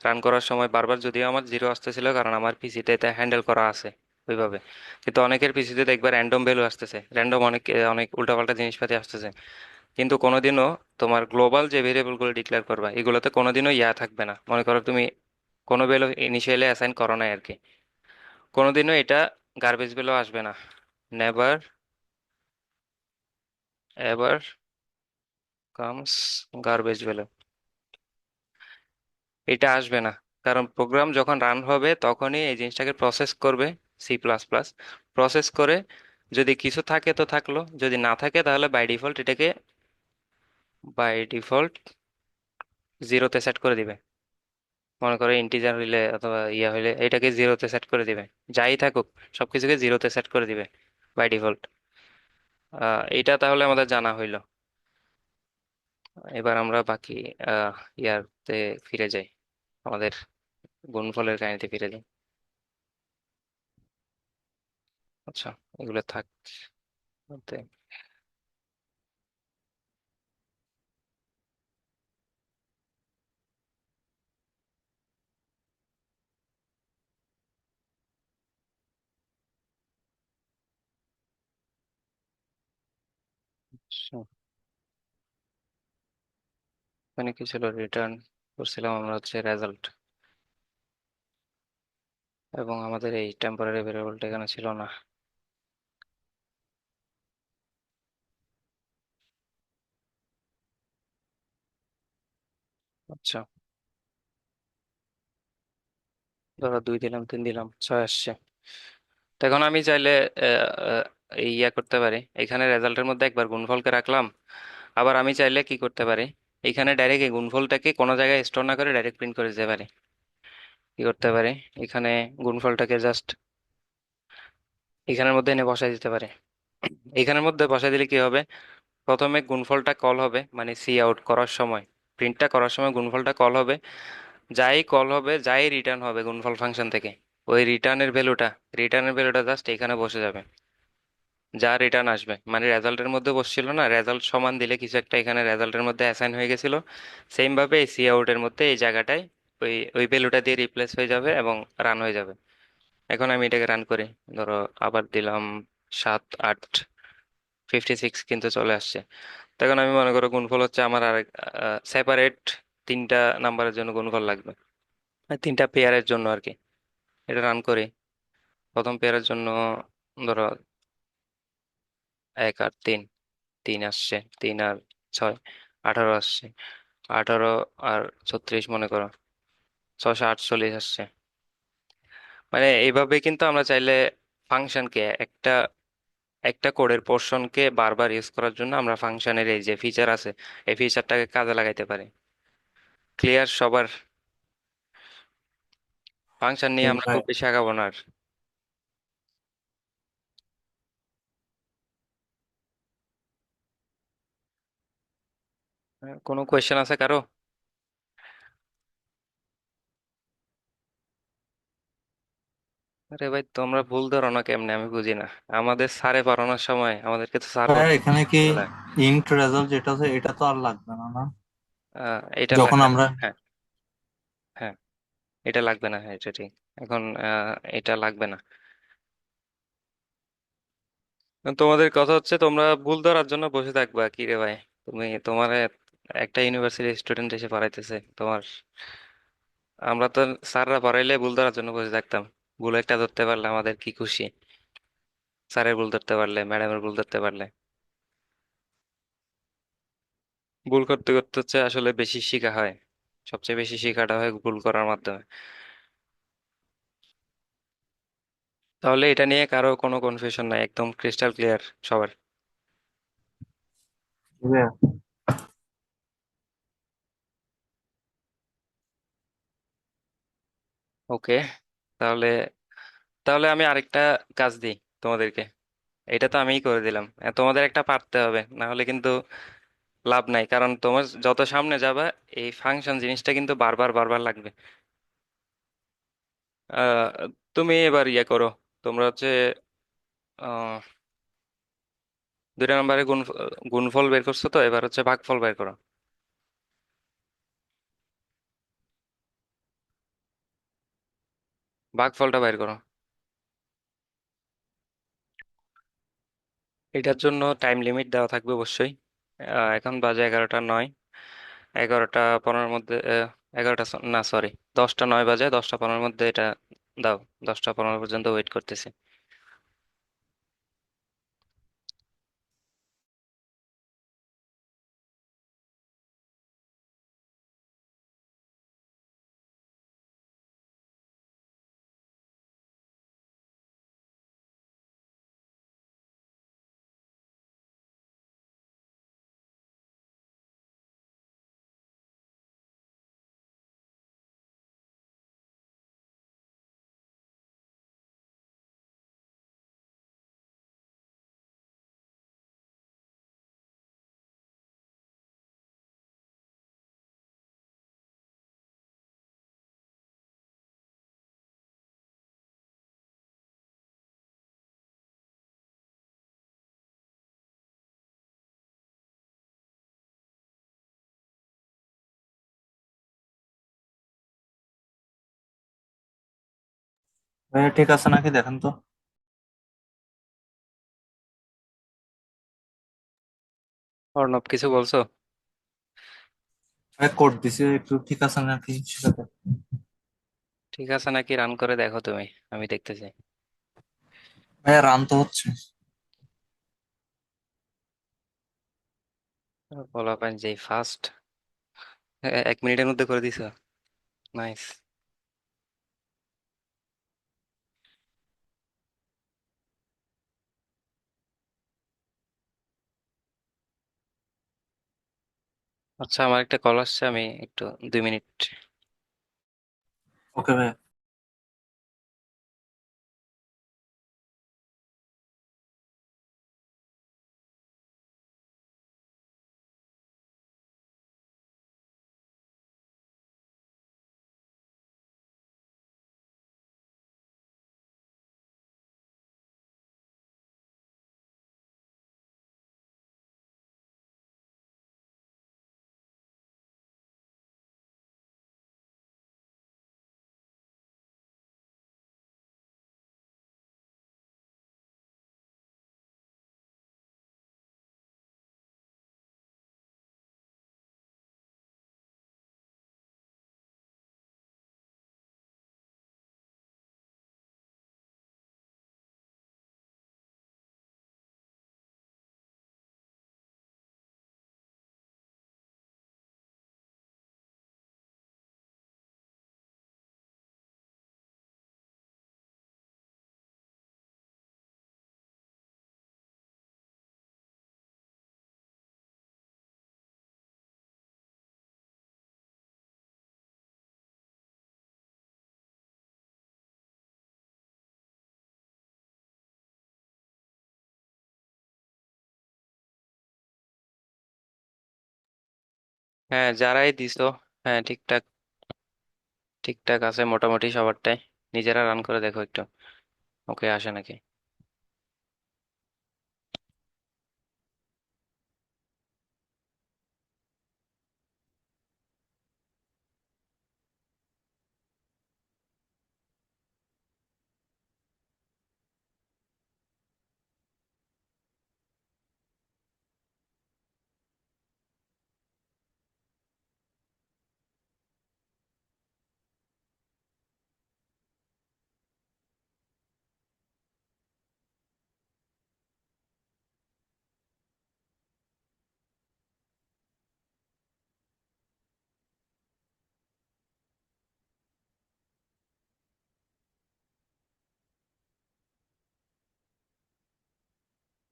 রান করার সময় বারবার, যদিও আমার 0 আসতেছিল কারণ আমার পিসিতে এটা হ্যান্ডেল করা আছে ওইভাবে, কিন্তু অনেকের পিসিতে দেখবে র্যান্ডম ভ্যালু আসতেছে, র্যান্ডম অনেক অনেক উল্টাপাল্টা জিনিসপাতি আসতেছে। কিন্তু কোনোদিনও তোমার গ্লোবাল যে ভেরিয়েবল গুলো ডিক্লেয়ার করবা এগুলোতে কোনোদিনও ইয়া থাকবে না, মনে করো তুমি কোনো ভ্যালু ইনিশিয়ালি অ্যাসাইন করো না আর কি, কোনোদিনও এটা গার্বেজ ভ্যালু আসবে না। Never ever comes garbage value, এটা আসবে না। কারণ প্রোগ্রাম যখন রান হবে তখনই এই জিনিসটাকে প্রসেস করবে, C++, প্রসেস করে যদি কিছু থাকে তো থাকলো, যদি না থাকে তাহলে বাই ডিফল্ট এটাকে বাই ডিফল্ট জিরোতে সেট করে দিবে। মনে করো ইন্টিজার হইলে অথবা ইয়া হইলে এটাকে জিরোতে সেট করে দিবে, যাই থাকুক সবকিছুকে জিরোতে সেট করে দিবে বাই ডিফল্ট। এটা তাহলে আমাদের জানা হইলো। এবার আমরা বাকি ইয়ারতে ফিরে যাই, আমাদের গুণফলের কাহিনীতে ফিরে যাই। আচ্ছা, এগুলো থাক বলতে। আচ্ছা, মানে কি ছিল, রিটার্ন করছিলাম আমরা হচ্ছে রেজাল্ট, এবং আমাদের এই টেম্পোরারি ভেরিয়েবলটা এখানে ছিল না। আচ্ছা, ধরো 2 দিলাম, 3 দিলাম, 6 আসছে। তো এখন আমি চাইলে আহ, আহ, এই ইয়া করতে পারি, এখানে রেজাল্টের মধ্যে একবার গুণফলকে রাখলাম। আবার আমি চাইলে কি করতে পারি, এখানে ডাইরেক্ট এই গুণফলটাকে কোনো জায়গায় স্টোর না করে ডাইরেক্ট প্রিন্ট করে দিতে পারি। কি করতে পারি, এখানে গুণফলটাকে জাস্ট এখানের মধ্যে এনে বসাই দিতে পারি। এখানের মধ্যে বসাই দিলে কি হবে, প্রথমে গুণফলটা কল হবে মানে সি আউট করার সময়, প্রিন্টটা করার সময় গুণফলটা কল হবে। যাই কল হবে, যাই রিটার্ন হবে গুণফল ফাংশন থেকে, ওই রিটার্নের ভ্যালুটা জাস্ট এখানে বসে যাবে। যা রিটার্ন আসবে মানে রেজাল্টের মধ্যে বসছিল না, রেজাল্ট সমান দিলে কিছু একটা এখানে রেজাল্টের মধ্যে অ্যাসাইন হয়ে গেছিল, সেম ভাবে এই সি আউটের মধ্যে এই জায়গাটায় ওই ওই ভ্যালুটা দিয়ে রিপ্লেস হয়ে যাবে এবং রান হয়ে যাবে। এখন আমি এটাকে রান করি, ধরো আবার দিলাম 7 8 56 কিন্তু চলে আসছে। তখন আমি মনে করো গুণফল হচ্ছে আমার আরেক সেপারেট তিনটা নাম্বারের জন্য গুণফল লাগবে, মানে তিনটা পেয়ারের জন্য আর কি। এটা রান করি, প্রথম পেয়ারের জন্য ধরো 1 আর 3, 3 আসছে, 3 আর 6 18 আসছে, 18 আর 36 মনে করো 648 আসছে। মানে এইভাবে কিন্তু আমরা চাইলে ফাংশনকে একটা একটা কোডের পোর্শনকে বারবার ইউজ করার জন্য আমরা ফাংশনের এই যে ফিচার আছে এই ফিচারটাকে কাজে লাগাইতে পারি। ক্লিয়ার সবার? ফাংশন নিয়ে আমরা ভাই, খুব বেশি আগাবো না আর। কোনো কোয়েশ্চেন আছে কারো? আরে ভাই, তোমরা ভুল ধরো না কেমনে আমি বুঝি না। আমাদের স্যারে পড়ানোর সময় আমাদেরকে তো স্যার ভাইয়া বলতো এখানে কি বলে, ইন্ট রেজাল্ট যেটা আছে এটা তো আর লাগবে না না? এটা যখন লাগবে না। আমরা হ্যাঁ, হ্যাঁ, এটা লাগবে না, হ্যাঁ এটা ঠিক। এখন এটা লাগবে না। তোমাদের কথা হচ্ছে তোমরা ভুল ধরার জন্য বসে থাকবা কি রে ভাই? তোমার একটা ইউনিভার্সিটি স্টুডেন্ট এসে পড়াইতেছে তোমার। আমরা তো স্যাররা পড়াইলে ভুল ধরার জন্য বসে থাকতাম। ভুল একটা ধরতে পারলে আমাদের কি খুশি। স্যারের ভুল ধরতে পারলে, ম্যাডামের ভুল ধরতে পারলে। ভুল করতে করতে হচ্ছে আসলে বেশি শেখা হয়। সবচেয়ে বেশি শেখাটা হয় ভুল করার মাধ্যমে। তাহলে এটা নিয়ে কারো কোনো কনফিউশন নাই, একদম ক্রিস্টাল ক্লিয়ার সবার। ওকে, তাহলে তাহলে আমি আরেকটা কাজ দিই তোমাদেরকে। এটা তো আমিই করে দিলাম, তোমাদের একটা পারতে হবে, না হলে কিন্তু লাভ নাই। কারণ তোমার যত সামনে যাবা, এই ফাংশন জিনিসটা কিন্তু বারবার বারবার লাগবে। আহ, তুমি এবার ইয়ে করো। তোমরা হচ্ছে আহ, 2 নম্বরে গুণফল বের করছো, তো এবার হচ্ছে ভাগফল বের করো। ভাগফলটা বের করো। এটার জন্য টাইম লিমিট দেওয়া থাকবে অবশ্যই। এখন বাজে 11টা 9। 11টা 15-এর মধ্যে 11টা না সরি, 10টা 9 বাজে, 10টা 15-এর মধ্যে এটা দাও। 10টা 15 পর্যন্ত ওয়েট করতেছি। ভাইয়া ঠিক আছে নাকি দেখেন তো। অর্ণব, কিছু বলছো? ভাইয়া কোড দিছে, একটু ঠিক আছে নাকি সেটা দেখেন। ঠিক আছে নাকি রান করে দেখো তুমি, আমি দেখতেছি। ভাইয়া রান তো হচ্ছে। বলা পাইন যে ফার্স্ট 1 মিনিটের মধ্যে করে দিছো। নাইস। আচ্ছা, আমার একটা কল আসছে, আমি একটু 2 মিনিট। ওকে ভাইয়া। হ্যাঁ, যারাই দিছো, হ্যাঁ ঠিকঠাক ঠিকঠাক আছে মোটামুটি সবারটাই। নিজেরা রান করে দেখো একটু। ওকে, আসে নাকি?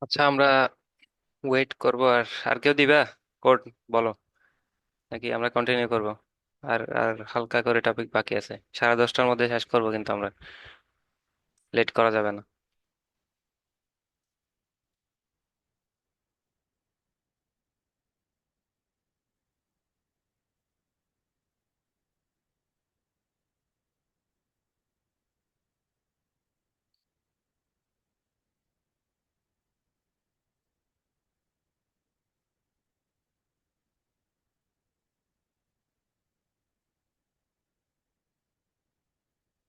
আচ্ছা, আমরা ওয়েট করব। আর আর কেউ দিবা কোড? বলো, নাকি আমরা কন্টিনিউ করব? আর আর হালকা করে টপিক বাকি আছে, 10:30টার মধ্যে শেষ করব, কিন্তু আমরা লেট করা যাবে না।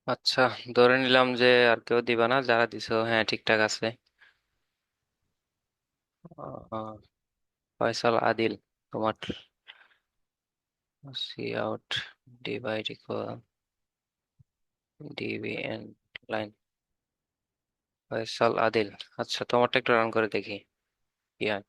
আচ্ছা, ধরে নিলাম যে আর কেউ দিবা না, যারা দিছো হ্যাঁ ঠিকঠাক আছে। আহ, ফয়সাল আদিল, তোমার cout divide equal DBN line. Faisal Adil. আচ্ছা, তোমারটা একটু রান করে দেখি কি হয়।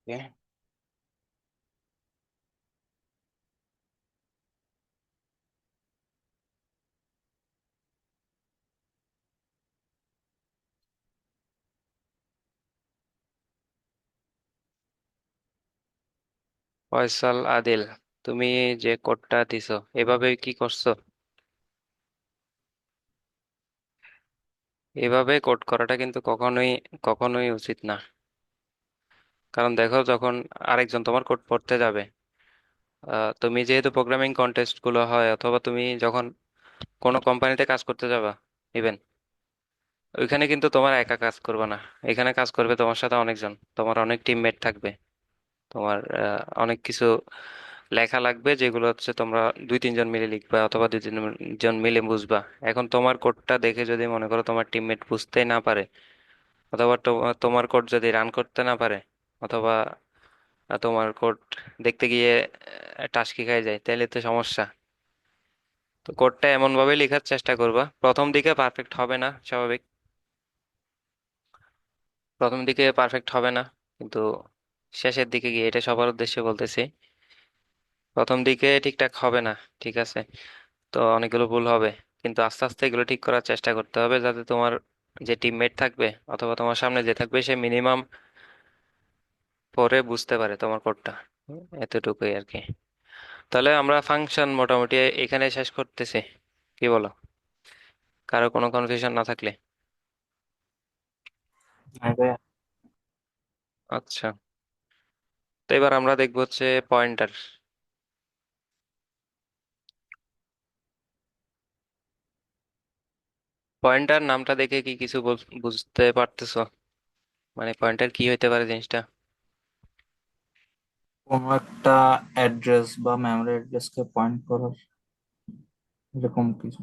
Okay. ফয়সাল আদিল, তুমি যে কোডটা দিছো এভাবে কি করছো? এভাবে কোড করাটা কিন্তু কখনোই কখনোই উচিত না। কারণ দেখো, যখন আরেকজন তোমার কোড পড়তে যাবে, তুমি যেহেতু প্রোগ্রামিং কন্টেস্ট গুলো হয়, অথবা তুমি যখন কোনো কোম্পানিতে কাজ করতে যাবা, ইভেন ওইখানে কিন্তু তোমার একা কাজ করবে না। এখানে কাজ করবে তোমার সাথে অনেকজন, তোমার অনেক টিমমেট থাকবে। তোমার অনেক কিছু লেখা লাগবে, যেগুলো হচ্ছে তোমরা 2-3 জন মিলে লিখবা, অথবা 2-3 জন মিলে বুঝবা। এখন তোমার কোডটা দেখে যদি মনে করো তোমার টিমমেট বুঝতে না পারে, অথবা তোমার কোড যদি রান করতে না পারে, অথবা তোমার কোড দেখতে গিয়ে টাস্কি খাই যায়, তাহলে তো সমস্যা। তো কোডটা এমন ভাবে লেখার চেষ্টা করবা, প্রথম দিকে পারফেক্ট হবে না, স্বাভাবিক। প্রথম দিকে পারফেক্ট হবে না, কিন্তু শেষের দিকে গিয়ে, এটা সবার উদ্দেশ্যে বলতেছি, প্রথম দিকে ঠিকঠাক হবে না, ঠিক আছে? তো অনেকগুলো ভুল হবে, কিন্তু আস্তে আস্তে এগুলো ঠিক করার চেষ্টা করতে হবে, যাতে তোমার যে টিমমেট থাকবে, অথবা তোমার সামনে যে থাকবে, সে মিনিমাম পরে বুঝতে পারে তোমার কোডটা। এতটুকুই আর কি। তাহলে আমরা ফাংশন মোটামুটি এখানে শেষ করতেছি, কি বলো? কারো কোনো কনফিউশন না থাকলে। হ্যাঁ ভাইয়া। আচ্ছা, তো এবার আমরা দেখবো হচ্ছে পয়েন্টার। পয়েন্টার নামটা দেখে কি কিছু বুঝতে পারতেছো? মানে পয়েন্টার কি হইতে পারে জিনিসটা? কোনো একটা অ্যাড্রেস বা মেমোরি অ্যাড্রেসকে পয়েন্ট করার, এরকম কিছু।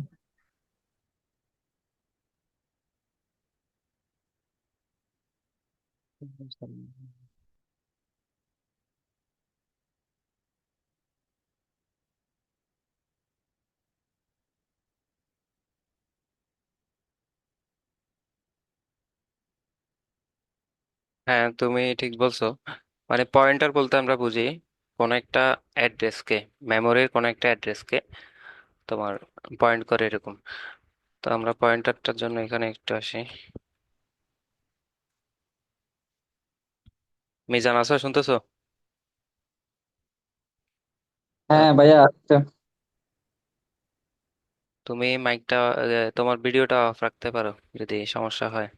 হ্যাঁ, তুমি ঠিক বলছো। মানে পয়েন্টার বলতে আমরা বুঝি কোন একটা অ্যাড্রেসকে, মেমোরির কোন একটা অ্যাড্রেসকে তোমার পয়েন্ট করে এরকম। তো আমরা পয়েন্টারটার জন্য এখানে একটু আসি। মিজান, আছো, শুনতেছো? আহ, হ্যাঁ ভাইয়া, আচ্ছা। তুমি মাইকটা, তোমার ভিডিওটা অফ রাখতে পারো যদি সমস্যা হয়।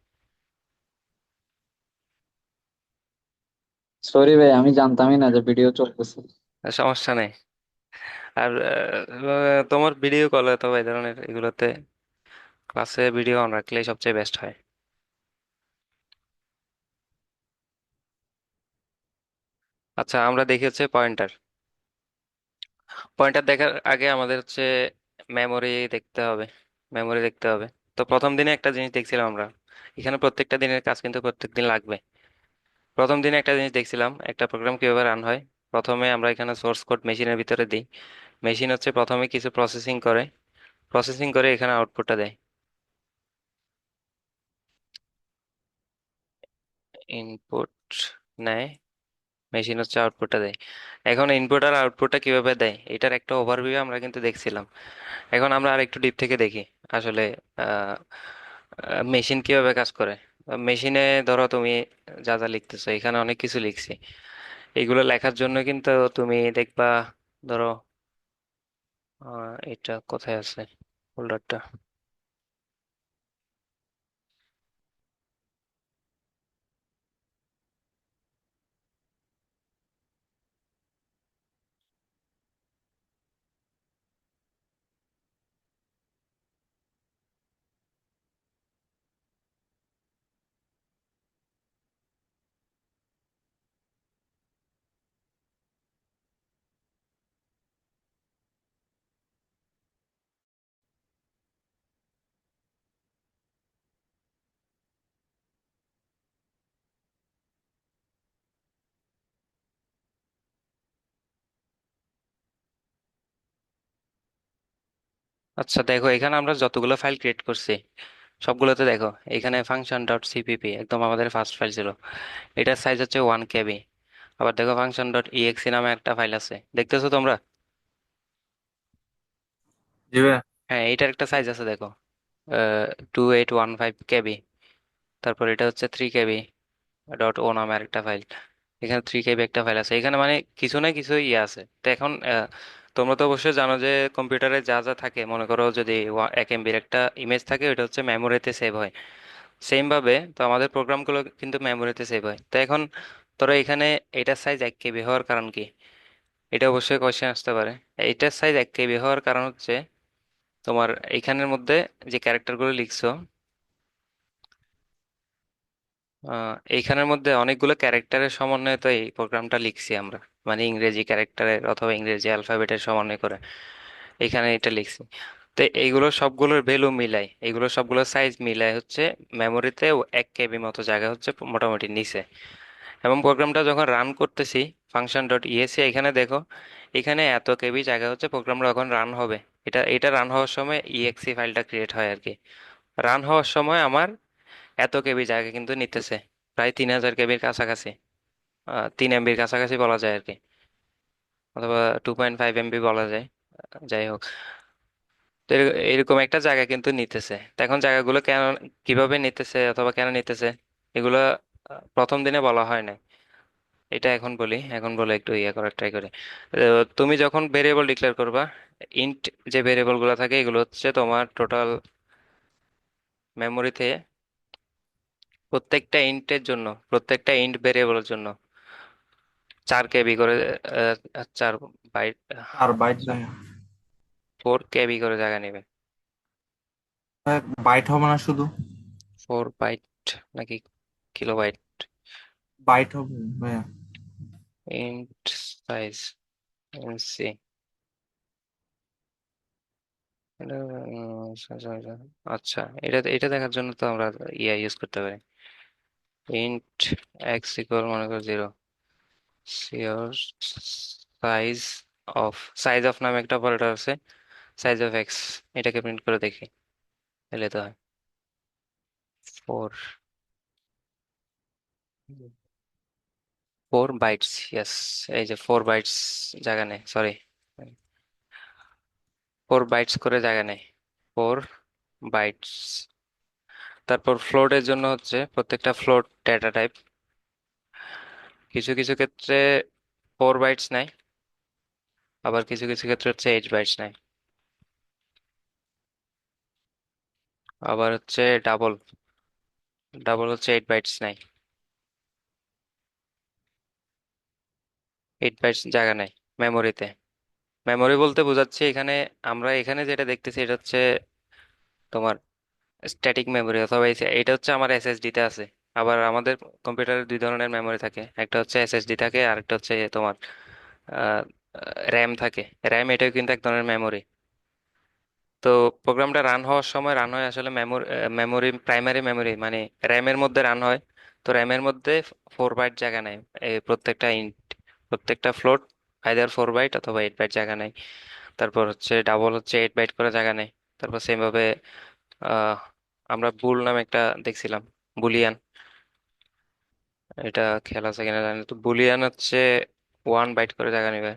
সরি ভাই, আমি জানতামই না যে ভিডিও চলতেছে। সমস্যা নেই। আর তোমার ভিডিও কল অথবা এই ধরনের এগুলোতে ক্লাসে ভিডিও অন রাখলেই সবচেয়ে বেস্ট হয়। আচ্ছা, আমরা দেখি হচ্ছে পয়েন্টার। পয়েন্টার দেখার আগে আমাদের হচ্ছে মেমোরি দেখতে হবে। মেমোরি দেখতে হবে। তো প্রথম দিনে একটা জিনিস দেখছিলাম আমরা, এখানে প্রত্যেকটা দিনের কাজ কিন্তু প্রত্যেক দিন লাগবে। প্রথম দিনে একটা জিনিস দেখছিলাম, একটা প্রোগ্রাম কিভাবে রান হয়। প্রথমে আমরা এখানে সোর্স কোড মেশিনের ভিতরে দিই। মেশিন হচ্ছে প্রথমে কিছু প্রসেসিং করে, প্রসেসিং করে এখানে আউটপুটটা দেয়। ইনপুট নেয়, মেশিন হচ্ছে আউটপুটটা দেয়। এখন ইনপুট আর আউটপুটটা কিভাবে দেয় এটার একটা ওভারভিউ আমরা কিন্তু দেখছিলাম। এখন আমরা আর একটু ডিপ থেকে দেখি আসলে মেশিন কিভাবে কাজ করে। মেশিনে ধরো তুমি যা যা লিখতেছো, এখানে অনেক কিছু লিখছি। এগুলো লেখার জন্য কিন্তু তুমি দেখবা, ধরো এটা কোথায় আছে ফোল্ডারটা। আচ্ছা দেখো, এখানে আমরা যতগুলো ফাইল ক্রিয়েট করছি সবগুলোতে দেখো, এখানে ফাংশন ডট সিপিপি একদম আমাদের ফার্স্ট ফাইল ছিল। এটার সাইজ হচ্ছে 1 KB। আবার দেখো ফাংশন ডট ইএক্সি নামে একটা ফাইল আছে, দেখতেছো তোমরা? জি ভাইয়া। হ্যাঁ, এটার একটা সাইজ আছে দেখো, 2815 KB। তারপর এটা হচ্ছে 3 KB ডট ও নামে আরেকটা ফাইল। এখানে 3 KB একটা ফাইল আছে, এখানে মানে কিছু না কিছু ইয়ে আছে। তো এখন তোমরা তো অবশ্যই জানো যে কম্পিউটারে যা যা থাকে, মনে করো যদি 1 MBর একটা ইমেজ থাকে, ওটা হচ্ছে মেমোরিতে সেভ হয়। সেম ভাবে তো আমাদের প্রোগ্রামগুলো কিন্তু মেমোরিতে সেভ হয়। তো এখন ধরো এখানে এটার সাইজ 1 KB হওয়ার কারণ কি, এটা অবশ্যই কোয়েশ্চেন আসতে পারে। এটার সাইজ 1 KB হওয়ার কারণ হচ্ছে তোমার এখানের মধ্যে যে ক্যারেক্টারগুলো লিখছো, এইখানের মধ্যে অনেকগুলো ক্যারেক্টারের সমন্বয়ে তো এই প্রোগ্রামটা লিখছি আমরা। মানে ইংরেজি ক্যারেক্টারের অথবা ইংরেজি অ্যালফাবেটের সমন্বয় করে এখানে এটা লিখছি। তো এইগুলো সবগুলোর ভ্যালু মিলাই, এইগুলো সবগুলোর সাইজ মিলাই হচ্ছে মেমোরিতে 1 KB মতো জায়গা হচ্ছে মোটামুটি নিছে। এবং প্রোগ্রামটা যখন রান করতেছি, ফাংশন ডট ইএসসি এখানে দেখো, এখানে এত কেবি জায়গা হচ্ছে প্রোগ্রামটা যখন রান হবে। এটা এটা রান হওয়ার সময় ইএক্সি ফাইলটা ক্রিয়েট হয় আর কি। রান হওয়ার সময় আমার এত কেবি জায়গা কিন্তু নিতেছে, প্রায় 3000 কেবির কাছাকাছি, 3 MBর কাছাকাছি বলা যায় আর কি, অথবা 2.5 MB বলা যায়। যাই হোক, তো এরকম একটা জায়গা কিন্তু নিতেছে। তো এখন জায়গাগুলো কেন, কিভাবে নিতেছে অথবা কেন নিতেছে, এগুলো প্রথম দিনে বলা হয় না। এটা এখন বলি, এখন বলে একটু ইয়ে করার ট্রাই করি। তুমি যখন ভেরিয়েবল ডিক্লেয়ার করবা, ইন্ট যে ভেরিয়েবল গুলো থাকে এগুলো হচ্ছে তোমার টোটাল মেমোরিতে প্রত্যেকটা ইন্টের জন্য, প্রত্যেকটা ইন্ট ভেরিয়েবলের জন্য 4 KB করে, 4 বাইট, 4 বাইট আচ্ছা, ভাইয়া। 4 KB করে জায়গা নেবে। বাইট হবে না শুধু, 4 বাইট নাকি কিলোবাইট? বাইট হবে ভাইয়া। ইন্ট সাইজ সি, আচ্ছা, এটা এটা দেখার জন্য তো আমরা ইয়া ইউজ করতে পারি। ইন্ট এক্স ইকুয়াল মনে করো 0, sure size of, size of নামে একটা অপারেটর আছে, সাইজ অফ এক্স, এটাকে প্রিন্ট করে দেখি, তাহলে তো হয় 4। 4 বাইটস, ইয়েস। এই যে 4 বাইটস জায়গা নেই, সরি, 4 বাইটস করে জায়গা নেই। 4 বাইটস। তারপর ফ্লোটের জন্য হচ্ছে প্রত্যেকটা ফ্লোট ডেটা টাইপ। কিছু কিছু ক্ষেত্রে 4 বাইটস নেয়, আবার কিছু কিছু ক্ষেত্রে হচ্ছে 8 বাইটস নেয়, আবার হচ্ছে ডাবল ডাবল হচ্ছে 8 বাইটস নেয়। 8 বাইটস জায়গা নেয় মেমোরিতে। মেমোরি বলতে বোঝাচ্ছে এখানে, আমরা এখানে যেটা দেখতেছি এটা হচ্ছে তোমার স্ট্যাটিক মেমোরি, অথবা এটা হচ্ছে আমার এসএসডি তে আছে। আবার আমাদের কম্পিউটারে দুই ধরনের মেমোরি থাকে, একটা হচ্ছে এসএসডি থাকে আর একটা হচ্ছে তোমার র্যাম থাকে। র্যাম এটাও কিন্তু এক ধরনের মেমোরি। তো প্রোগ্রামটা রান হওয়ার সময় রান হয় আসলে মেমোরি, প্রাইমারি মেমোরি মানে র্যামের মধ্যে রান হয়। তো র্যামের মধ্যে 4 বাইট জায়গা নেয়। এই প্রত্যেকটা প্রত্যেকটা ফ্লোট আইদার 4 বাইট অথবা 8 বাইট জায়গা নেয়। তারপর হচ্ছে ডাবল হচ্ছে 8 বাইট করে জায়গা নেয়। তারপর সেম ভাবে আহ আমরা বুল নামে একটা দেখছিলাম, বুলিয়ান। এটা খেলা আছে কিনা জানি না। তো বুলিয়ান হচ্ছে 1 বাইট করে জায়গা নেবে।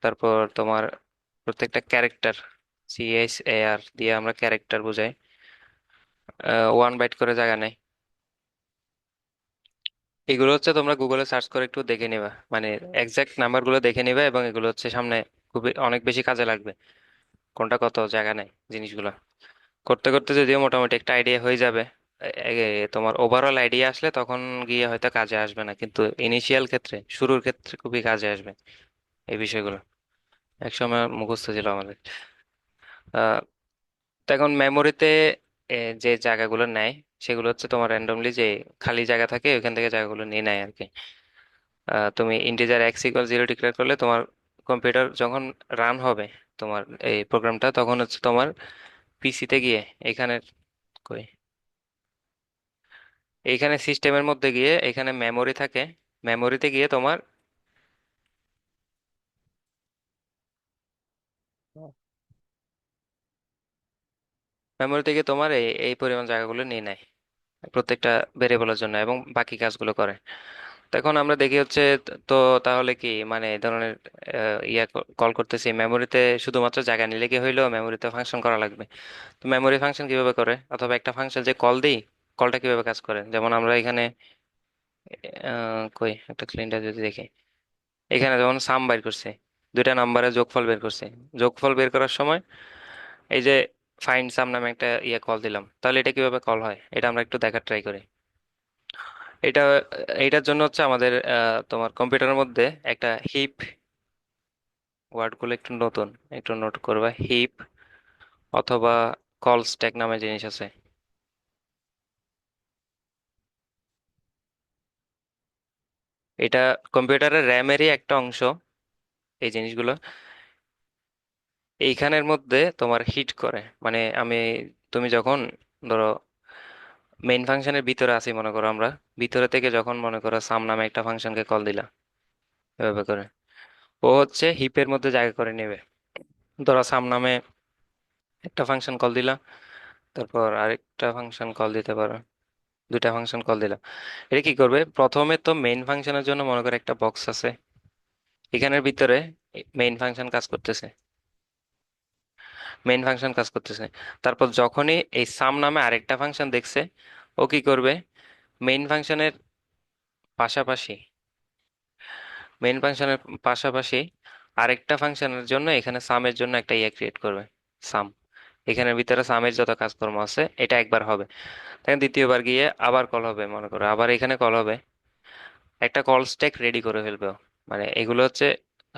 তারপর তোমার প্রত্যেকটা ক্যারেক্টার, CHAR দিয়ে আমরা ক্যারেক্টার বোঝাই, 1 বাইট করে জায়গা নেয়। এগুলো হচ্ছে তোমরা গুগলে সার্চ করে একটু দেখে নিবা, মানে এক্সাক্ট নাম্বার গুলো দেখে নিবা, এবং এগুলো হচ্ছে সামনে খুবই অনেক বেশি কাজে লাগবে। কোনটা কত জায়গা নেয় জিনিসগুলো করতে করতে যদিও মোটামুটি একটা আইডিয়া হয়ে যাবে। তোমার ওভারঅল আইডিয়া আসলে তখন গিয়ে হয়তো কাজে আসবে না, কিন্তু ইনিশিয়াল ক্ষেত্রে, শুরুর ক্ষেত্রে খুবই কাজে আসবে এই বিষয়গুলো। একসময় মুখস্থ ছিল আমাদের। আহ তো এখন মেমোরিতে যে জায়গাগুলো নেয় সেগুলো হচ্ছে তোমার র্যান্ডমলি যে খালি জায়গা থাকে ওইখান থেকে জায়গাগুলো নিয়ে নেয় আর কি। তুমি ইন্টিজার x=0 ডিক্লেয়ার করলে তোমার কম্পিউটার যখন রান হবে, তোমার এই প্রোগ্রামটা তখন হচ্ছে তোমার পিসিতে গিয়ে এখানে, কই, এইখানে সিস্টেমের মধ্যে গিয়ে এখানে মেমোরি থাকে। মেমোরিতে গিয়ে তোমার, মেমোরিতে গিয়ে তোমার এই এই পরিমাণ জায়গাগুলো নিয়ে নেয় প্রত্যেকটা ভেরিয়েবলের জন্য, এবং বাকি কাজগুলো করে। তো এখন আমরা দেখি হচ্ছে, তো তাহলে কি মানে এই ধরনের ইয়া কল করতেছি মেমোরিতে, শুধুমাত্র জায়গা নিলে কি হইলো, মেমোরিতে ফাংশন করা লাগবে। তো মেমোরি ফাংশন কিভাবে করে, অথবা একটা ফাংশন যে কল দিই, কলটা কিভাবে কাজ করে, যেমন আমরা এখানে কই একটা ক্লিনটা যদি দেখি, এখানে যেমন সাম বের করছে, দুইটা নাম্বারের যোগফল বের করছে। যোগফল বের করার সময় এই যে ফাইন্ড সাম নামে একটা ইয়ে কল দিলাম, তাহলে এটা কিভাবে কল হয় এটা আমরা একটু দেখার ট্রাই করি। এটা এটার জন্য হচ্ছে আমাদের তোমার কম্পিউটারের মধ্যে একটা হিপ, ওয়ার্ডগুলো একটু নতুন, একটু নোট করবা, হিপ অথবা কল স্ট্যাক নামে জিনিস আছে। এটা কম্পিউটারের র্যামেরই একটা অংশ, এই জিনিসগুলো এইখানের মধ্যে তোমার হিট করে। মানে তুমি যখন ধরো মেইন ফাংশনের ভিতরে আছি মনে করো, আমরা ভিতরে থেকে যখন মনে করো সাম নামে একটা ফাংশনকে কল দিলা, এভাবে করে ও হচ্ছে হিপের মধ্যে জায়গা করে নেবে। ধরো সাম নামে একটা ফাংশন কল দিলা, তারপর আরেকটা ফাংশন কল দিতে পারো, দুইটা ফাংশন কল দিলা। এটা কি করবে, প্রথমে তো মেইন ফাংশনের জন্য মনে করো একটা বক্স আছে, এখানের ভিতরে মেইন ফাংশন কাজ করতেছে, মেইন ফাংশন কাজ করতেছে। তারপর যখনই এই সাম নামে আরেকটা ফাংশন দেখছে, ও কি করবে, মেইন ফাংশনের পাশাপাশি, মেইন ফাংশনের পাশাপাশি আরেকটা ফাংশনের জন্য এখানে সামের জন্য একটা ইয়ে ক্রিয়েট করবে, সাম। এখানের ভিতরে সামের যত কাজকর্ম আছে এটা একবার হবে, তখন দ্বিতীয়বার গিয়ে আবার কল হবে, মনে করো আবার এখানে কল হবে, একটা কল স্ট্যাক রেডি করে ফেলবে ও। মানে এগুলো হচ্ছে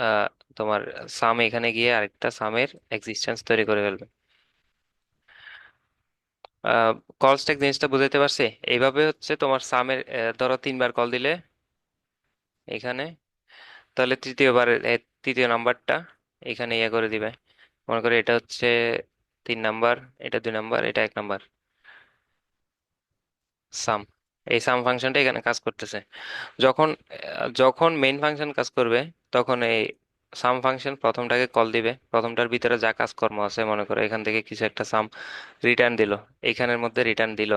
আহ, তোমার সাম এখানে গিয়ে আরেকটা সামের এক্সিস্টেন্স তৈরি করে ফেলবে। কল স্ট্যাক জিনিসটা বুঝাইতে পারছি। এইভাবে হচ্ছে তোমার সামের ধরো 3বার কল দিলে এখানে, তাহলে তৃতীয়বার তৃতীয় নাম্বারটা এখানে ইয়ে করে দিবে। মনে করো এটা হচ্ছে 3 নাম্বার, এটা 2 নাম্বার, এটা 1 নাম্বার, সাম। এই সাম ফাংশনটা এখানে কাজ করতেছে। যখন মেইন ফাংশন কাজ করবে, তখন এই সাম ফাংশন প্রথমটাকে কল দিবে, প্রথমটার ভিতরে যা কাজকর্ম আছে, মনে করো এখান থেকে কিছু একটা সাম রিটার্ন দিল, এইখানের মধ্যে রিটার্ন দিল।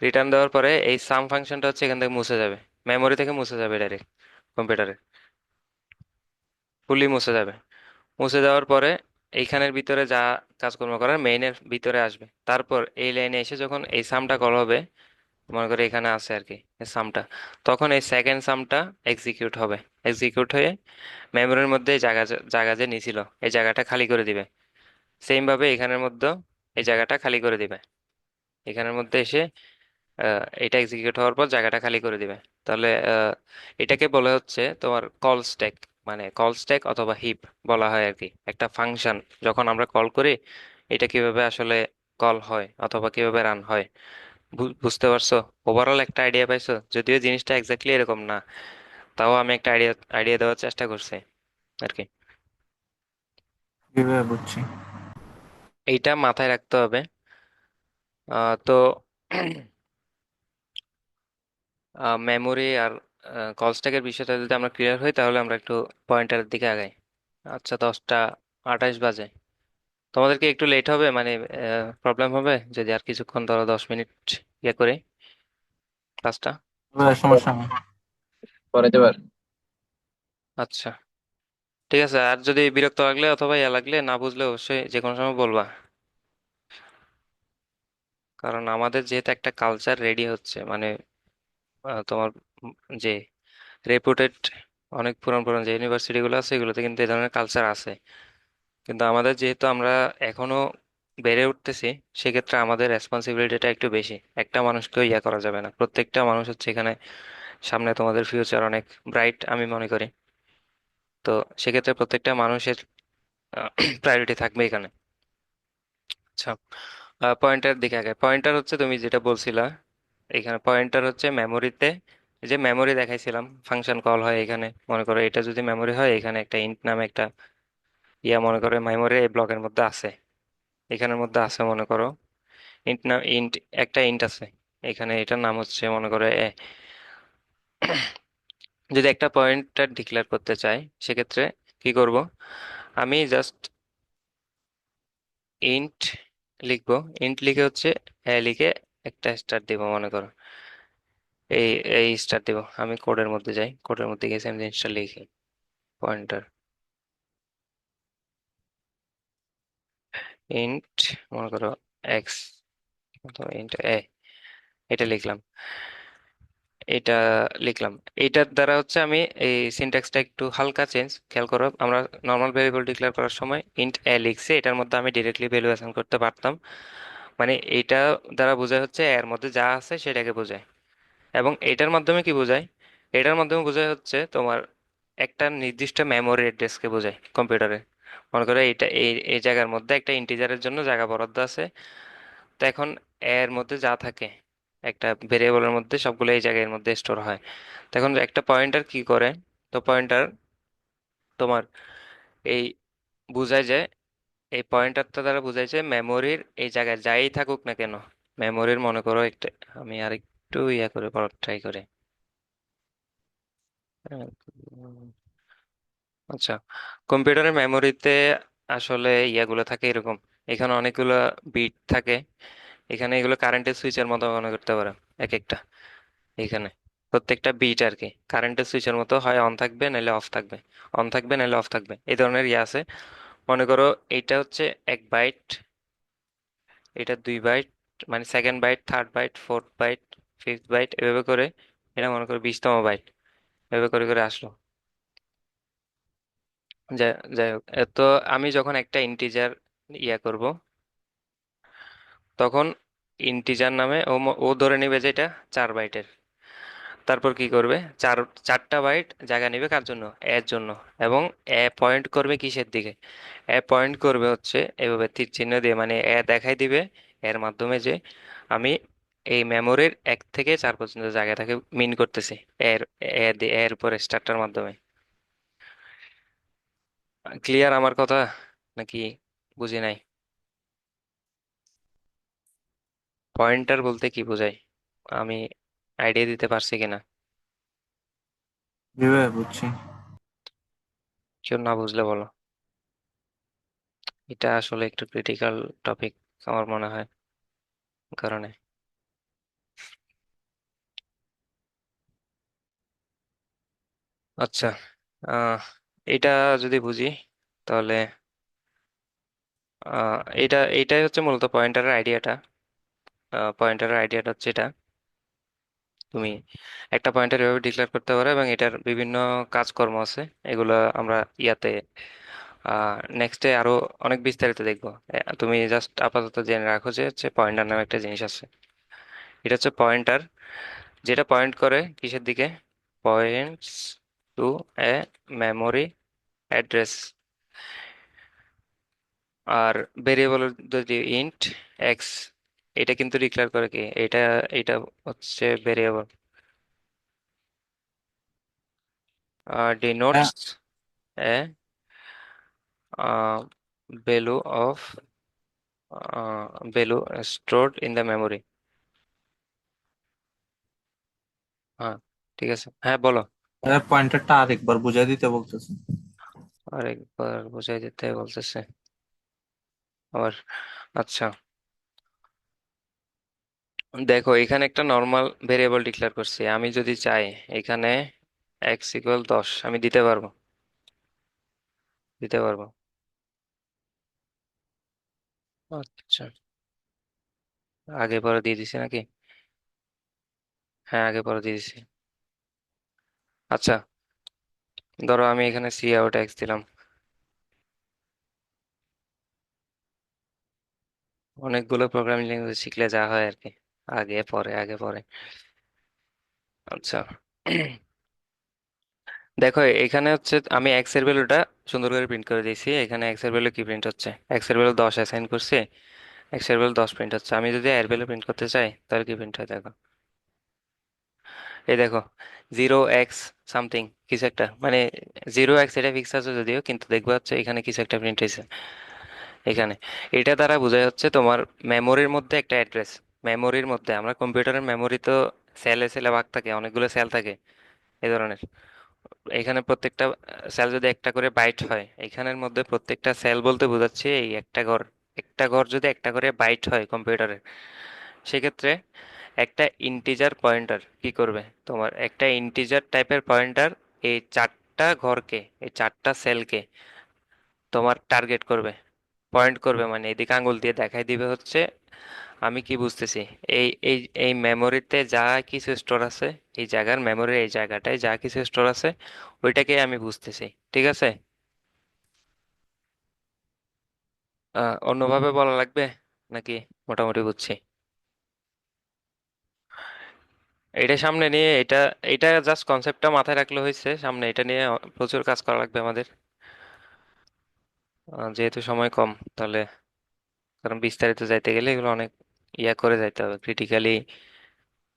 রিটার্ন দেওয়ার পরে এই সাম ফাংশনটা হচ্ছে এখান থেকে মুছে যাবে, মেমোরি থেকে মুছে যাবে ডাইরেক্ট কম্পিউটারে, ফুলি মুছে যাবে। মুছে যাওয়ার পরে এইখানের ভিতরে যা কাজকর্ম করার মেইনের ভিতরে আসবে। তারপর এই লাইনে এসে যখন এই সামটা কল হবে, মনে করে এখানে আছে আর কি এই সামটা, তখন এই সেকেন্ড সামটা এক্সিকিউট হবে। এক্সিকিউট হয়ে মেমোরির মধ্যে এই জায়গা জায়গা যে নিছিল এই জায়গাটা খালি করে দিবে। সেম ভাবে এখানের মধ্যে এই জায়গাটা খালি করে দিবে। এখানের মধ্যে এসে এটা এক্সিকিউট হওয়ার পর জায়গাটা খালি করে দিবে। তাহলে এটাকে বলা হচ্ছে তোমার কল স্ট্যাক, মানে কল স্ট্যাক অথবা হিপ বলা হয় আর কি। একটা ফাংশন যখন আমরা কল করি, এটা কিভাবে আসলে কল হয় অথবা কিভাবে রান হয়, বুঝতে পারছো? ওভারঅল একটা আইডিয়া পাইছো, যদিও জিনিসটা এক্স্যাক্টলি এরকম না, তাও আমি একটা আইডিয়া আইডিয়া দেওয়ার চেষ্টা করছি আর কি। কিভাবে বুঝছি? এইটা মাথায় রাখতে হবে। তো মেমোরি আর কল স্ট্যাকের বিষয়টা যদি আমরা ক্লিয়ার হই, তাহলে আমরা একটু পয়েন্টারের দিকে আগাই। আচ্ছা, 10টা 28 বাজে। তোমাদেরকে একটু লেট হবে, মানে প্রবলেম হবে যদি আর কিছুক্ষণ, ধরো 10 মিনিট ইয়ে করে ক্লাসটা? সমস্যা নেই। করাইতে পারে। আচ্ছা, ঠিক আছে। আর যদি বিরক্ত লাগলে অথবা ইয়া লাগলে, না বুঝলে অবশ্যই যে কোনো সময় বলবা। কারণ আমাদের যেহেতু একটা কালচার রেডি হচ্ছে, মানে তোমার যে রেপুটেড অনেক পুরান পুরান যে ইউনিভার্সিটি গুলো আছে, এগুলোতে কিন্তু এই ধরনের কালচার আছে। কিন্তু আমাদের যেহেতু আমরা এখনো বেড়ে উঠতেছি, সেক্ষেত্রে আমাদের রেসপন্সিবিলিটিটা একটু বেশি। একটা মানুষকেও ইয়া করা যাবে না, প্রত্যেকটা মানুষ হচ্ছে এখানে সামনে তোমাদের ফিউচার অনেক ব্রাইট আমি মনে করি। তো সেক্ষেত্রে প্রত্যেকটা মানুষের প্রায়োরিটি থাকবে এখানে। আচ্ছা, পয়েন্টার দিকে আগে। পয়েন্টার হচ্ছে তুমি যেটা বলছিলা, এখানে পয়েন্টার হচ্ছে মেমোরিতে, যে মেমোরি দেখাইছিলাম ফাংশন কল হয় এখানে। মনে করো এটা যদি মেমোরি হয়, এখানে একটা ইন্ট নামে একটা ইয়া মনে করো মেমোরি এই ব্লকের মধ্যে আছে, এখানের মধ্যে আছে মনে করো। ইন্ট নাম ইন্ট, একটা ইন্ট আছে এখানে, এটার নাম হচ্ছে মনে করো এ। যদি একটা পয়েন্টার ডিক্লেয়ার করতে চাই, সেক্ষেত্রে কি করব? আমি জাস্ট ইন্ট লিখবো। ইন্ট লিখে হচ্ছে লিখে একটা স্টার দিব মনে করো। এই এই স্টার দিব। আমি কোডের মধ্যে যাই, কোডের মধ্যে গেছি, আমি জিনিসটা লিখি। পয়েন্টার ইন্ট মনে করো এক্স, অথবা ইন্ট এ, এটা লিখলাম। এটা লিখলাম। এইটার দ্বারা হচ্ছে আমি এই সিনট্যাক্সটা একটু হালকা চেঞ্জ, খেয়াল করো। আমরা নর্মাল ভেরিয়েবল ডিক্লেয়ার করার সময় ইন্ট এ লিখছি, এটার মধ্যে আমি ডিরেক্টলি ভ্যালু অ্যাসাইন করতে পারতাম। মানে এইটা দ্বারা বোঝায় হচ্ছে এর মধ্যে যা আছে সেটাকে বোঝায়। এবং এটার মাধ্যমে কি বোঝায়? এটার মাধ্যমে বোঝায় হচ্ছে তোমার একটা নির্দিষ্ট মেমোরি অ্যাড্রেসকে বোঝায় কম্পিউটারে। মনে করো এইটা এই এই জায়গার মধ্যে একটা ইন্টিজারের জন্য জায়গা বরাদ্দ আছে। তো এখন এর মধ্যে যা থাকে, একটা ভেরিয়েবলের মধ্যে সবগুলো এই জায়গার মধ্যে স্টোর হয়। তো এখন একটা পয়েন্টার কি করে? তো পয়েন্টার তোমার এই বুঝায় যে, এই পয়েন্টারটা দ্বারা বুঝায় যে মেমোরির এই জায়গায় যাই থাকুক না কেন, মেমোরির মনে করো একটা, আমি আর একটু ইয়া করে ট্রাই করে। আচ্ছা, কম্পিউটারের মেমোরিতে আসলে ইয়াগুলো থাকে এরকম। এখানে অনেকগুলো বিট থাকে। এখানে এগুলো কারেন্টের সুইচের মতো মনে করতে পারো এক একটা। এখানে প্রত্যেকটা বিট আর কি কারেন্টের সুইচের মতো, হয় অন থাকবে নাহলে অফ থাকবে, অন থাকবে নাহলে অফ থাকবে, এই ধরনের ইয়ে আছে। মনে করো এইটা হচ্ছে 1 বাইট, এটা 2 বাইট, মানে second byte, third byte, fourth byte, fifth byte, এভাবে করে এটা মনে করো 20তম বাইট, এভাবে করে করে আসলো। যাই যাই হোক, তো আমি যখন একটা ইন্টিজার ইয়া করব, তখন ইন্টিজার নামে ও ধরে নেবে যে এটা 4 বাইটের। তারপর কি করবে? 4টা বাইট জায়গা নেবে কার জন্য? এর জন্য। এবং এ পয়েন্ট করবে কিসের দিকে? এ পয়েন্ট করবে হচ্ছে এভাবে তীর চিহ্ন দিয়ে, মানে এ দেখাই দিবে এর মাধ্যমে যে আমি এই মেমোরির 1 থেকে 4 পর্যন্ত জায়গাটাকে মিন করতেছি এর, এর উপরে স্টারটার মাধ্যমে। ক্লিয়ার আমার কথা নাকি বুঝি নাই? পয়েন্টার বলতে কি বোঝায় আমি আইডিয়া দিতে পারছি কিনা? কিভাবে বুঝছি? কেউ না বুঝলে বলো। এটা আসলে একটু ক্রিটিক্যাল টপিক আমার মনে হয়, কারণে আচ্ছা, আহ এটা যদি বুঝি তাহলে এটাই হচ্ছে মূলত পয়েন্টারের আইডিয়াটা। পয়েন্টারের আইডিয়াটা হচ্ছে এটা, তুমি একটা পয়েন্টার এভাবে ডিক্লেয়ার করতে পারো এবং এটার বিভিন্ন কাজকর্ম আছে। এগুলো আমরা ইয়াতে নেক্সটে আরো অনেক বিস্তারিত দেখবো। তুমি জাস্ট আপাতত জেনে রাখো যে হচ্ছে পয়েন্টার নামে একটা জিনিস আছে। এটা হচ্ছে পয়েন্টার, যেটা পয়েন্ট করে কিসের দিকে? Points to a memory address. আর ভেরিয়েবল যদি ইন্ট এক্স, এটা কিন্তু ডিক্লেয়ার করে কি এটা হচ্ছে ভেরিয়েবল, হ্যাঁ, denotes a value of value stored in the memory. হ্যাঁ, ঠিক আছে, হ্যাঁ বলো। পয়েন্টারটা আরেকবার বুঝাই দিতে বলতেছে। আরেকবার বুঝাই দিতে বলতেছে আবার। আচ্ছা, দেখো এখানে একটা নর্মাল ভেরিয়েবল ডিক্লেয়ার করছি, আমি যদি চাই এখানে এক্স ইকুয়াল 10 আমি দিতে পারবো, দিতে পারবো। আচ্ছা, আগে পরে দিয়ে দিছি নাকি? হ্যাঁ, আগে পরে দিয়ে দিছি। আচ্ছা, ধরো আমি এখানে সি আউট এক্স দিলাম। অনেকগুলো প্রোগ্রামিং ল্যাঙ্গুয়েজ শিখলে যা হয় আর কি, আগে পরে আগে পরে। আচ্ছা, দেখো এখানে হচ্ছে আমি এক্স এর ভ্যালুটা সুন্দর করে প্রিন্ট করে দিয়েছি। এখানে এক্স এর ভ্যালু কি প্রিন্ট হচ্ছে? এক্স এর ভ্যালু 10 অ্যাসাইন করছি, এক্স এর ভ্যালু 10 প্রিন্ট হচ্ছে। আমি যদি এর ভ্যালু প্রিন্ট করতে চাই তাহলে কি প্রিন্ট হয় দেখো। এই দেখো, 0x সামথিং কিছু একটা, মানে 0x এটা ফিক্স আছে যদিও, কিন্তু দেখবো হচ্ছে এখানে কিছু একটা প্রিন্ট হয়েছে এখানে। এটা দ্বারা বোঝায় হচ্ছে তোমার মেমোরির মধ্যে একটা অ্যাড্রেস। মেমোরির মধ্যে, আমরা কম্পিউটারের মেমোরি তো সেলে সেলে ভাগ থাকে, অনেকগুলো সেল থাকে এই ধরনের। এখানে প্রত্যেকটা সেল যদি একটা করে বাইট হয়, এখানের মধ্যে প্রত্যেকটা সেল বলতে বোঝাচ্ছে এই একটা ঘর। একটা ঘর যদি একটা করে বাইট হয় কম্পিউটারের, সেক্ষেত্রে একটা ইন্টিজার পয়েন্টার কি করবে? তোমার একটা ইন্টিজার টাইপের পয়েন্টার এই চারটা ঘরকে, এই চারটা সেলকে তোমার টার্গেট করবে, পয়েন্ট করবে, মানে এদিকে আঙ্গুল দিয়ে দেখাই দিবে হচ্ছে আমি কি বুঝতেছি। এই এই এই মেমোরিতে যা কিছু স্টোর আছে, এই জায়গার মেমোরির এই জায়গাটায় যা কিছু স্টোর আছে ওইটাকে আমি বুঝতেছি। ঠিক আছে, অন্যভাবে বলা লাগবে নাকি? মোটামুটি বুঝছি। এটা সামনে নিয়ে এটা এটা জাস্ট কনসেপ্টটা মাথায় রাখলে হয়েছে, সামনে এটা নিয়ে প্রচুর কাজ করা লাগবে আমাদের। যেহেতু সময় কম, তাহলে কারণ বিস্তারিত যাইতে গেলে এগুলো অনেক ইয়া করে যাইতে হবে, ক্রিটিক্যালি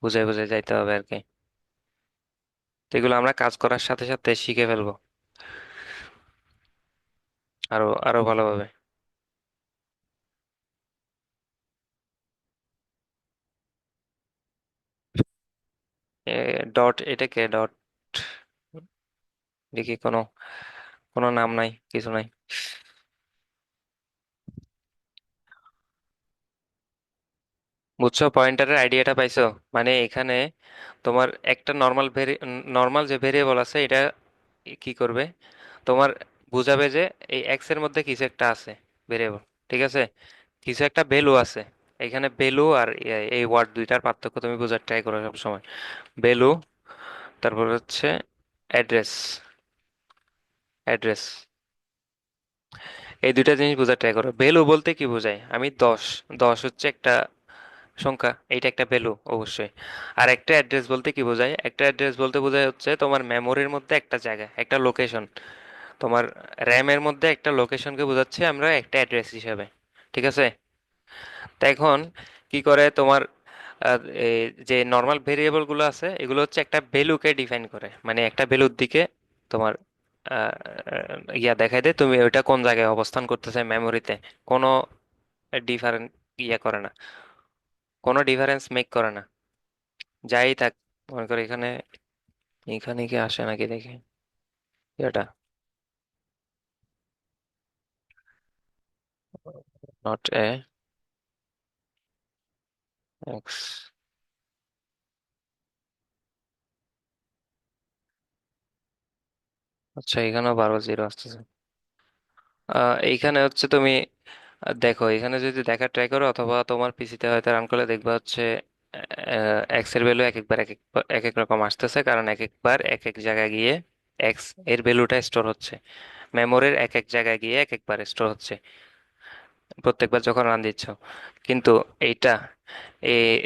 বুঝে বুঝে যাইতে হবে আর কি। তো এগুলো আমরা কাজ করার সাথে সাথে শিখে ফেলবো আরো আরো ভালোভাবে। ডট, এটাকে ডট দেখি, কোনো কোনো নাম নাই, কিছু নাই। বুঝছো পয়েন্টারের আইডিয়াটা পাইছো? মানে এখানে তোমার একটা নর্মাল যে ভেরিয়েবল আছে এটা কি করবে তোমার, বুঝাবে যে এই এক্স এর মধ্যে কিছু একটা আছে ভেরিয়েবল। ঠিক আছে, কিছু একটা ভ্যালু আছে। এখানে ভ্যালু আর এই ওয়ার্ড দুইটার পার্থক্য তুমি বোঝার ট্রাই করো সবসময়। ভ্যালু, তারপর হচ্ছে অ্যাড্রেস। অ্যাড্রেস, এই দুইটা জিনিস বোঝার ট্রাই করো। ভ্যালু বলতে কি বোঝায়? আমি 10, 10 হচ্ছে একটা সংখ্যা, এইটা একটা ভ্যালু অবশ্যই। আর একটা অ্যাড্রেস বলতে কি বোঝায়? একটা অ্যাড্রেস বলতে বোঝায় হচ্ছে তোমার মেমোরির মধ্যে একটা জায়গা, একটা লোকেশন। তোমার র্যামের মধ্যে একটা লোকেশনকে বোঝাচ্ছে আমরা একটা অ্যাড্রেস হিসাবে। ঠিক আছে, তা এখন কি করে তোমার এই যে নর্মাল ভেরিয়েবল গুলো আছে এগুলো হচ্ছে একটা ভ্যালুকে ডিফাইন করে, মানে একটা ভ্যালুর দিকে তোমার আহ, ইয়া দেখাই দেয় তুমি ওইটা কোন জায়গায় অবস্থান করতেছে মেমোরিতে। কোনো ডিফারেন্ট ইয়া করে না, কোনো ডিফারেন্স মেক করে না, যাই থাক। মনে করো এখানে, এখানে কি আসে নাকি দেখি এটা, নট এ এক্স। আচ্ছা, এখানেও বারবার জিরো আসতেছে। এইখানে হচ্ছে তুমি দেখো, এখানে যদি দেখার ট্রাই করো অথবা তোমার পিসিতে হয়তো রান করলে দেখবা হচ্ছে এক্স এর ভ্যালু এক একবার এক এক রকম আসতেছে, কারণ এক একবার এক এক জায়গায় গিয়ে এক্স এর ভ্যালুটা স্টোর হচ্ছে। মেমোরির এক এক জায়গায় গিয়ে এক একবার স্টোর হচ্ছে প্রত্যেকবার যখন রান দিচ্ছ। কিন্তু এইটা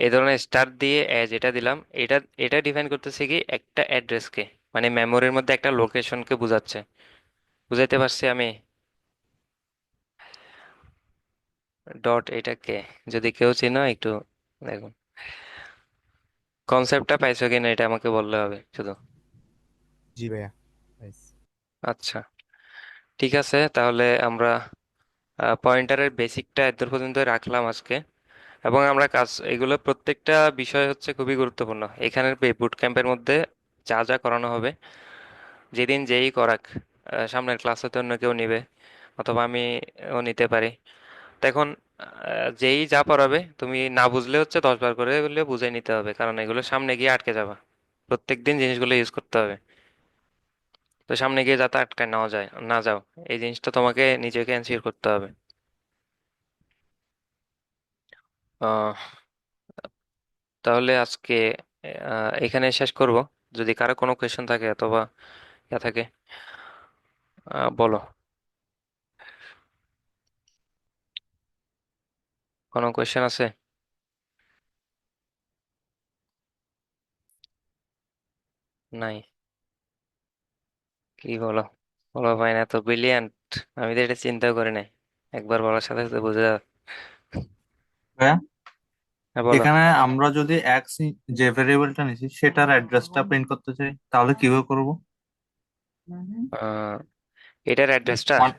এই ধরনের স্টার দিয়ে যেটা দিলাম, এটা এটা ডিফাইন করতেছে কি একটা অ্যাড্রেসকে, মানে মেমোরির মধ্যে একটা লোকেশনকে বোঝাচ্ছে। বুঝাইতে পারছি আমি? ডট এটাকে যদি কেউ চিনো একটু দেখুন, কনসেপ্টটা পাইছো কিনা এটা আমাকে বললে হবে শুধু। জি ভাইয়া, নাইস। আচ্ছা, ঠিক আছে, তাহলে আমরা পয়েন্টারের বেসিকটা এত পর্যন্ত রাখলাম আজকে। এবং আমরা কাজ এগুলো প্রত্যেকটা বিষয় হচ্ছে খুবই গুরুত্বপূর্ণ এখানের বুট ক্যাম্পের মধ্যে। যা যা করানো হবে যেদিন যেই করাক, সামনের ক্লাসে তো অন্য কেউ নিবে অথবা আমিও নিতে পারি। তো এখন যেই যা পড়াবে তুমি না বুঝলে হচ্ছে 10 বার করে এগুলো বুঝে নিতে হবে, কারণ এগুলো সামনে গিয়ে আটকে যাবা। প্রত্যেকদিন জিনিসগুলো ইউজ করতে হবে। তো সামনে গিয়ে যাতে আটকায় না যাও, এই জিনিসটা তোমাকে নিজেকে এনশিওর করতে হবে। আহ, তাহলে আজকে এখানে শেষ করব। যদি কারো কোনো কোয়েশ্চেন থাকে অথবা ইয়া থাকে, বলো। কোনো কোয়েশ্চেন আছে? নাই? কি বলো? বলো ভাই, না তো ব্রিলিয়ান্ট, আমি তো এটা চিন্তা করি নাই, একবার বলার সাথে সাথে বুঝে যাও। হ্যাঁ, হ্যাঁ বলো। এখানে আমরা যদি এক্স যে ভেরিয়েবলটা নিছি সেটার অ্যাড্রেসটা প্রিন্ট করতে চাই তাহলে কিভাবে করব? আহ, এটার অ্যাড্রেসটা? মানে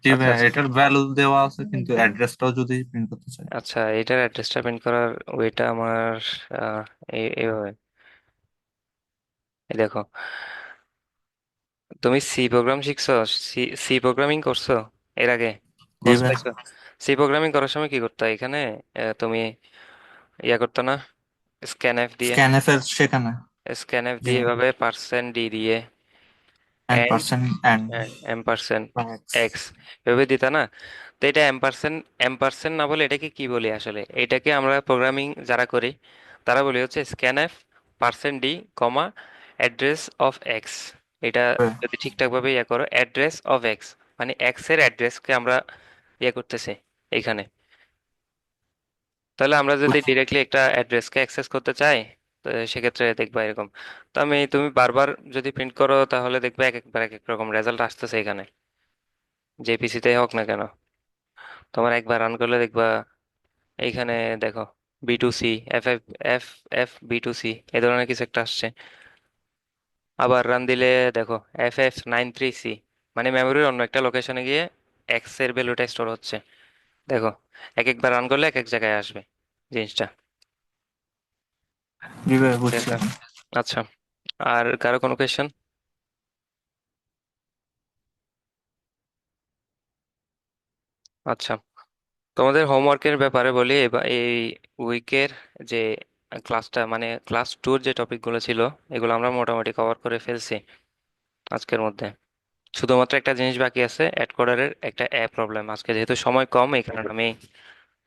জি আচ্ছা ভাইয়া, আচ্ছা। এটার ভ্যালু দেওয়া আছে কিন্তু অ্যাড্রেসটাও যদি প্রিন্ট করতে চাই। আচ্ছা, এটার অ্যাড্রেসটা প্রিন্ট করার ওইটা আমার আহ, এইভাবে, এই দেখো, তুমি সি প্রোগ্রাম শিখছো? সি সি প্রোগ্রামিং করছো এর আগে? জি কোর্স ভাইয়া, পাইছো? সি প্রোগ্রামিং করার সময় কি করতে হয় এখানে? তুমি ইয়া করতো না, স্ক্যানএফ দিয়ে? স্ক্যানএফ এর সেখানে। স্ক্যানএফ জি দিয়ে ভাইয়া, এভাবে পার্সেন্ট ডি দিয়ে and %, and m percent x. X এভাবে দিতা না? তো এটা এম পার্সেন্ট না বলে এটাকে কি বলি আসলে? এটাকে আমরা প্রোগ্রামিং যারা করি তারা বলি হচ্ছে scanf percent D comma address of x. এটা যদি ঠিকঠাক ভাবে ইয়া করো, অ্যাড্রেস অফ এক্স মানে এক্স এর অ্যাড্রেসকে আমরা ইয়ে করতেছি এইখানে। তাহলে আমরা যদি ডিরেক্টলি একটা অ্যাড্রেসকে অ্যাক্সেস করতে চাই, তো সেক্ষেত্রে দেখবা এরকম। তো তুমি বারবার যদি প্রিন্ট করো তাহলে দেখবে এক একবার এক এক রকম রেজাল্ট আসতেছে এখানে, যে পিসিতে হোক না কেন। তোমার একবার রান করলে দেখবা এইখানে, দেখো, বি2সি, এফ এফ এফ এফ বি2সি এ ধরনের কিছু একটা আসছে। আবার রান দিলে দেখো FF93C, মানে মেমোরির অন্য একটা লোকেশনে গিয়ে এক্স এর ভ্যালুটা স্টোর হচ্ছে। দেখো, এক একবার রান করলে এক এক জায়গায় আসবে জিনিসটা। জি ভাইয়া, ঠিক বুঝছি। আছে। আচ্ছা, আর কারো কোনো কোয়েশ্চেন? আচ্ছা, তোমাদের হোমওয়ার্কের ব্যাপারে বলি। এবার এই উইকের যে ক্লাসটা, মানে ক্লাস 2 যে টপিকগুলো ছিল এগুলো আমরা মোটামুটি কভার করে ফেলছি আজকের মধ্যে। শুধুমাত্র একটা জিনিস বাকি আছে, অ্যাড করারের একটা প্রবলেম। আজকে যেহেতু সময় কম এই কারণে আমি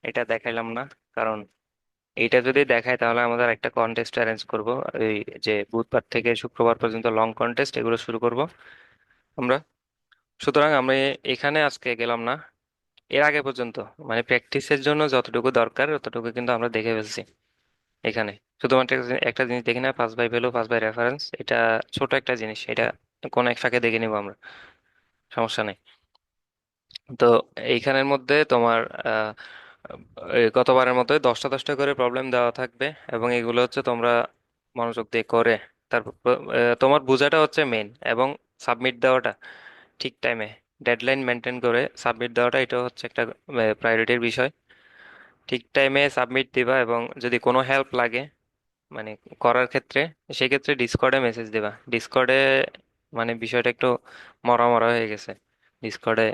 এটা দেখাইলাম না, কারণ এইটা যদি দেখায় তাহলে আমাদের একটা কন্টেস্ট অ্যারেঞ্জ করব। এই যে বুধবার থেকে শুক্রবার পর্যন্ত লং কন্টেস্ট এগুলো শুরু করব আমরা। সুতরাং আমি এখানে আজকে গেলাম না, এর আগে পর্যন্ত মানে প্র্যাকটিসের জন্য যতটুকু দরকার ততটুকু কিন্তু আমরা দেখে ফেলছি এখানে। শুধুমাত্র একটা জিনিস দেখি না, pass by value, pass by reference, এটা ছোট একটা জিনিস, এটা কোন এক ফাঁকে দেখে নিবো আমরা, সমস্যা নেই। তো এইখানের মধ্যে তোমার আহ, এই গতবারের মতো 10টা 10টা করে প্রবলেম দেওয়া থাকবে, এবং এগুলো হচ্ছে তোমরা মনোযোগ দিয়ে করে তারপর তোমার বোঝাটা হচ্ছে মেন, এবং সাবমিট দেওয়াটা ঠিক টাইমে, ডেডলাইন মেনটেন করে সাবমিট দেওয়াটা, এটা হচ্ছে একটা প্রায়োরিটির বিষয়। ঠিক টাইমে সাবমিট দিবা, এবং যদি কোনো হেল্প লাগে মানে করার ক্ষেত্রে, সেক্ষেত্রে ডিসকর্ডে মেসেজ দিবা। ডিসকর্ডে মানে বিষয়টা একটু মরা মরা হয়ে গেছে। ডিসকর্ডে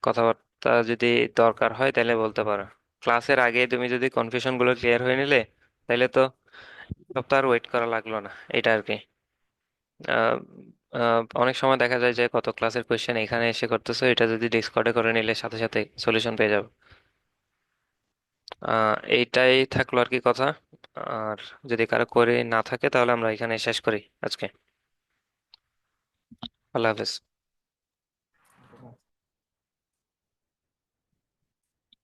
কথাবার্তা যদি দরকার হয় তাহলে বলতে পারো। ক্লাসের আগে তুমি যদি কনফিউশন গুলো ক্লিয়ার হয়ে নিলে তাহলে তো সপ্তাহ আর ওয়েট করা লাগলো না, এটা আর কি। অনেক সময় দেখা যায় যে কত ক্লাসের কোয়েশ্চেন এখানে এসে করতেছো, এটা যদি ডিসকর্ডে করে নিলে সাথে সাথে সলিউশন পেয়ে যাবে। এইটাই থাকলো আর কি কথা। আর যদি কারো করে না থাকে তাহলে আমরা এখানে শেষ করি আজকে। আল্লাহ হাফেজ।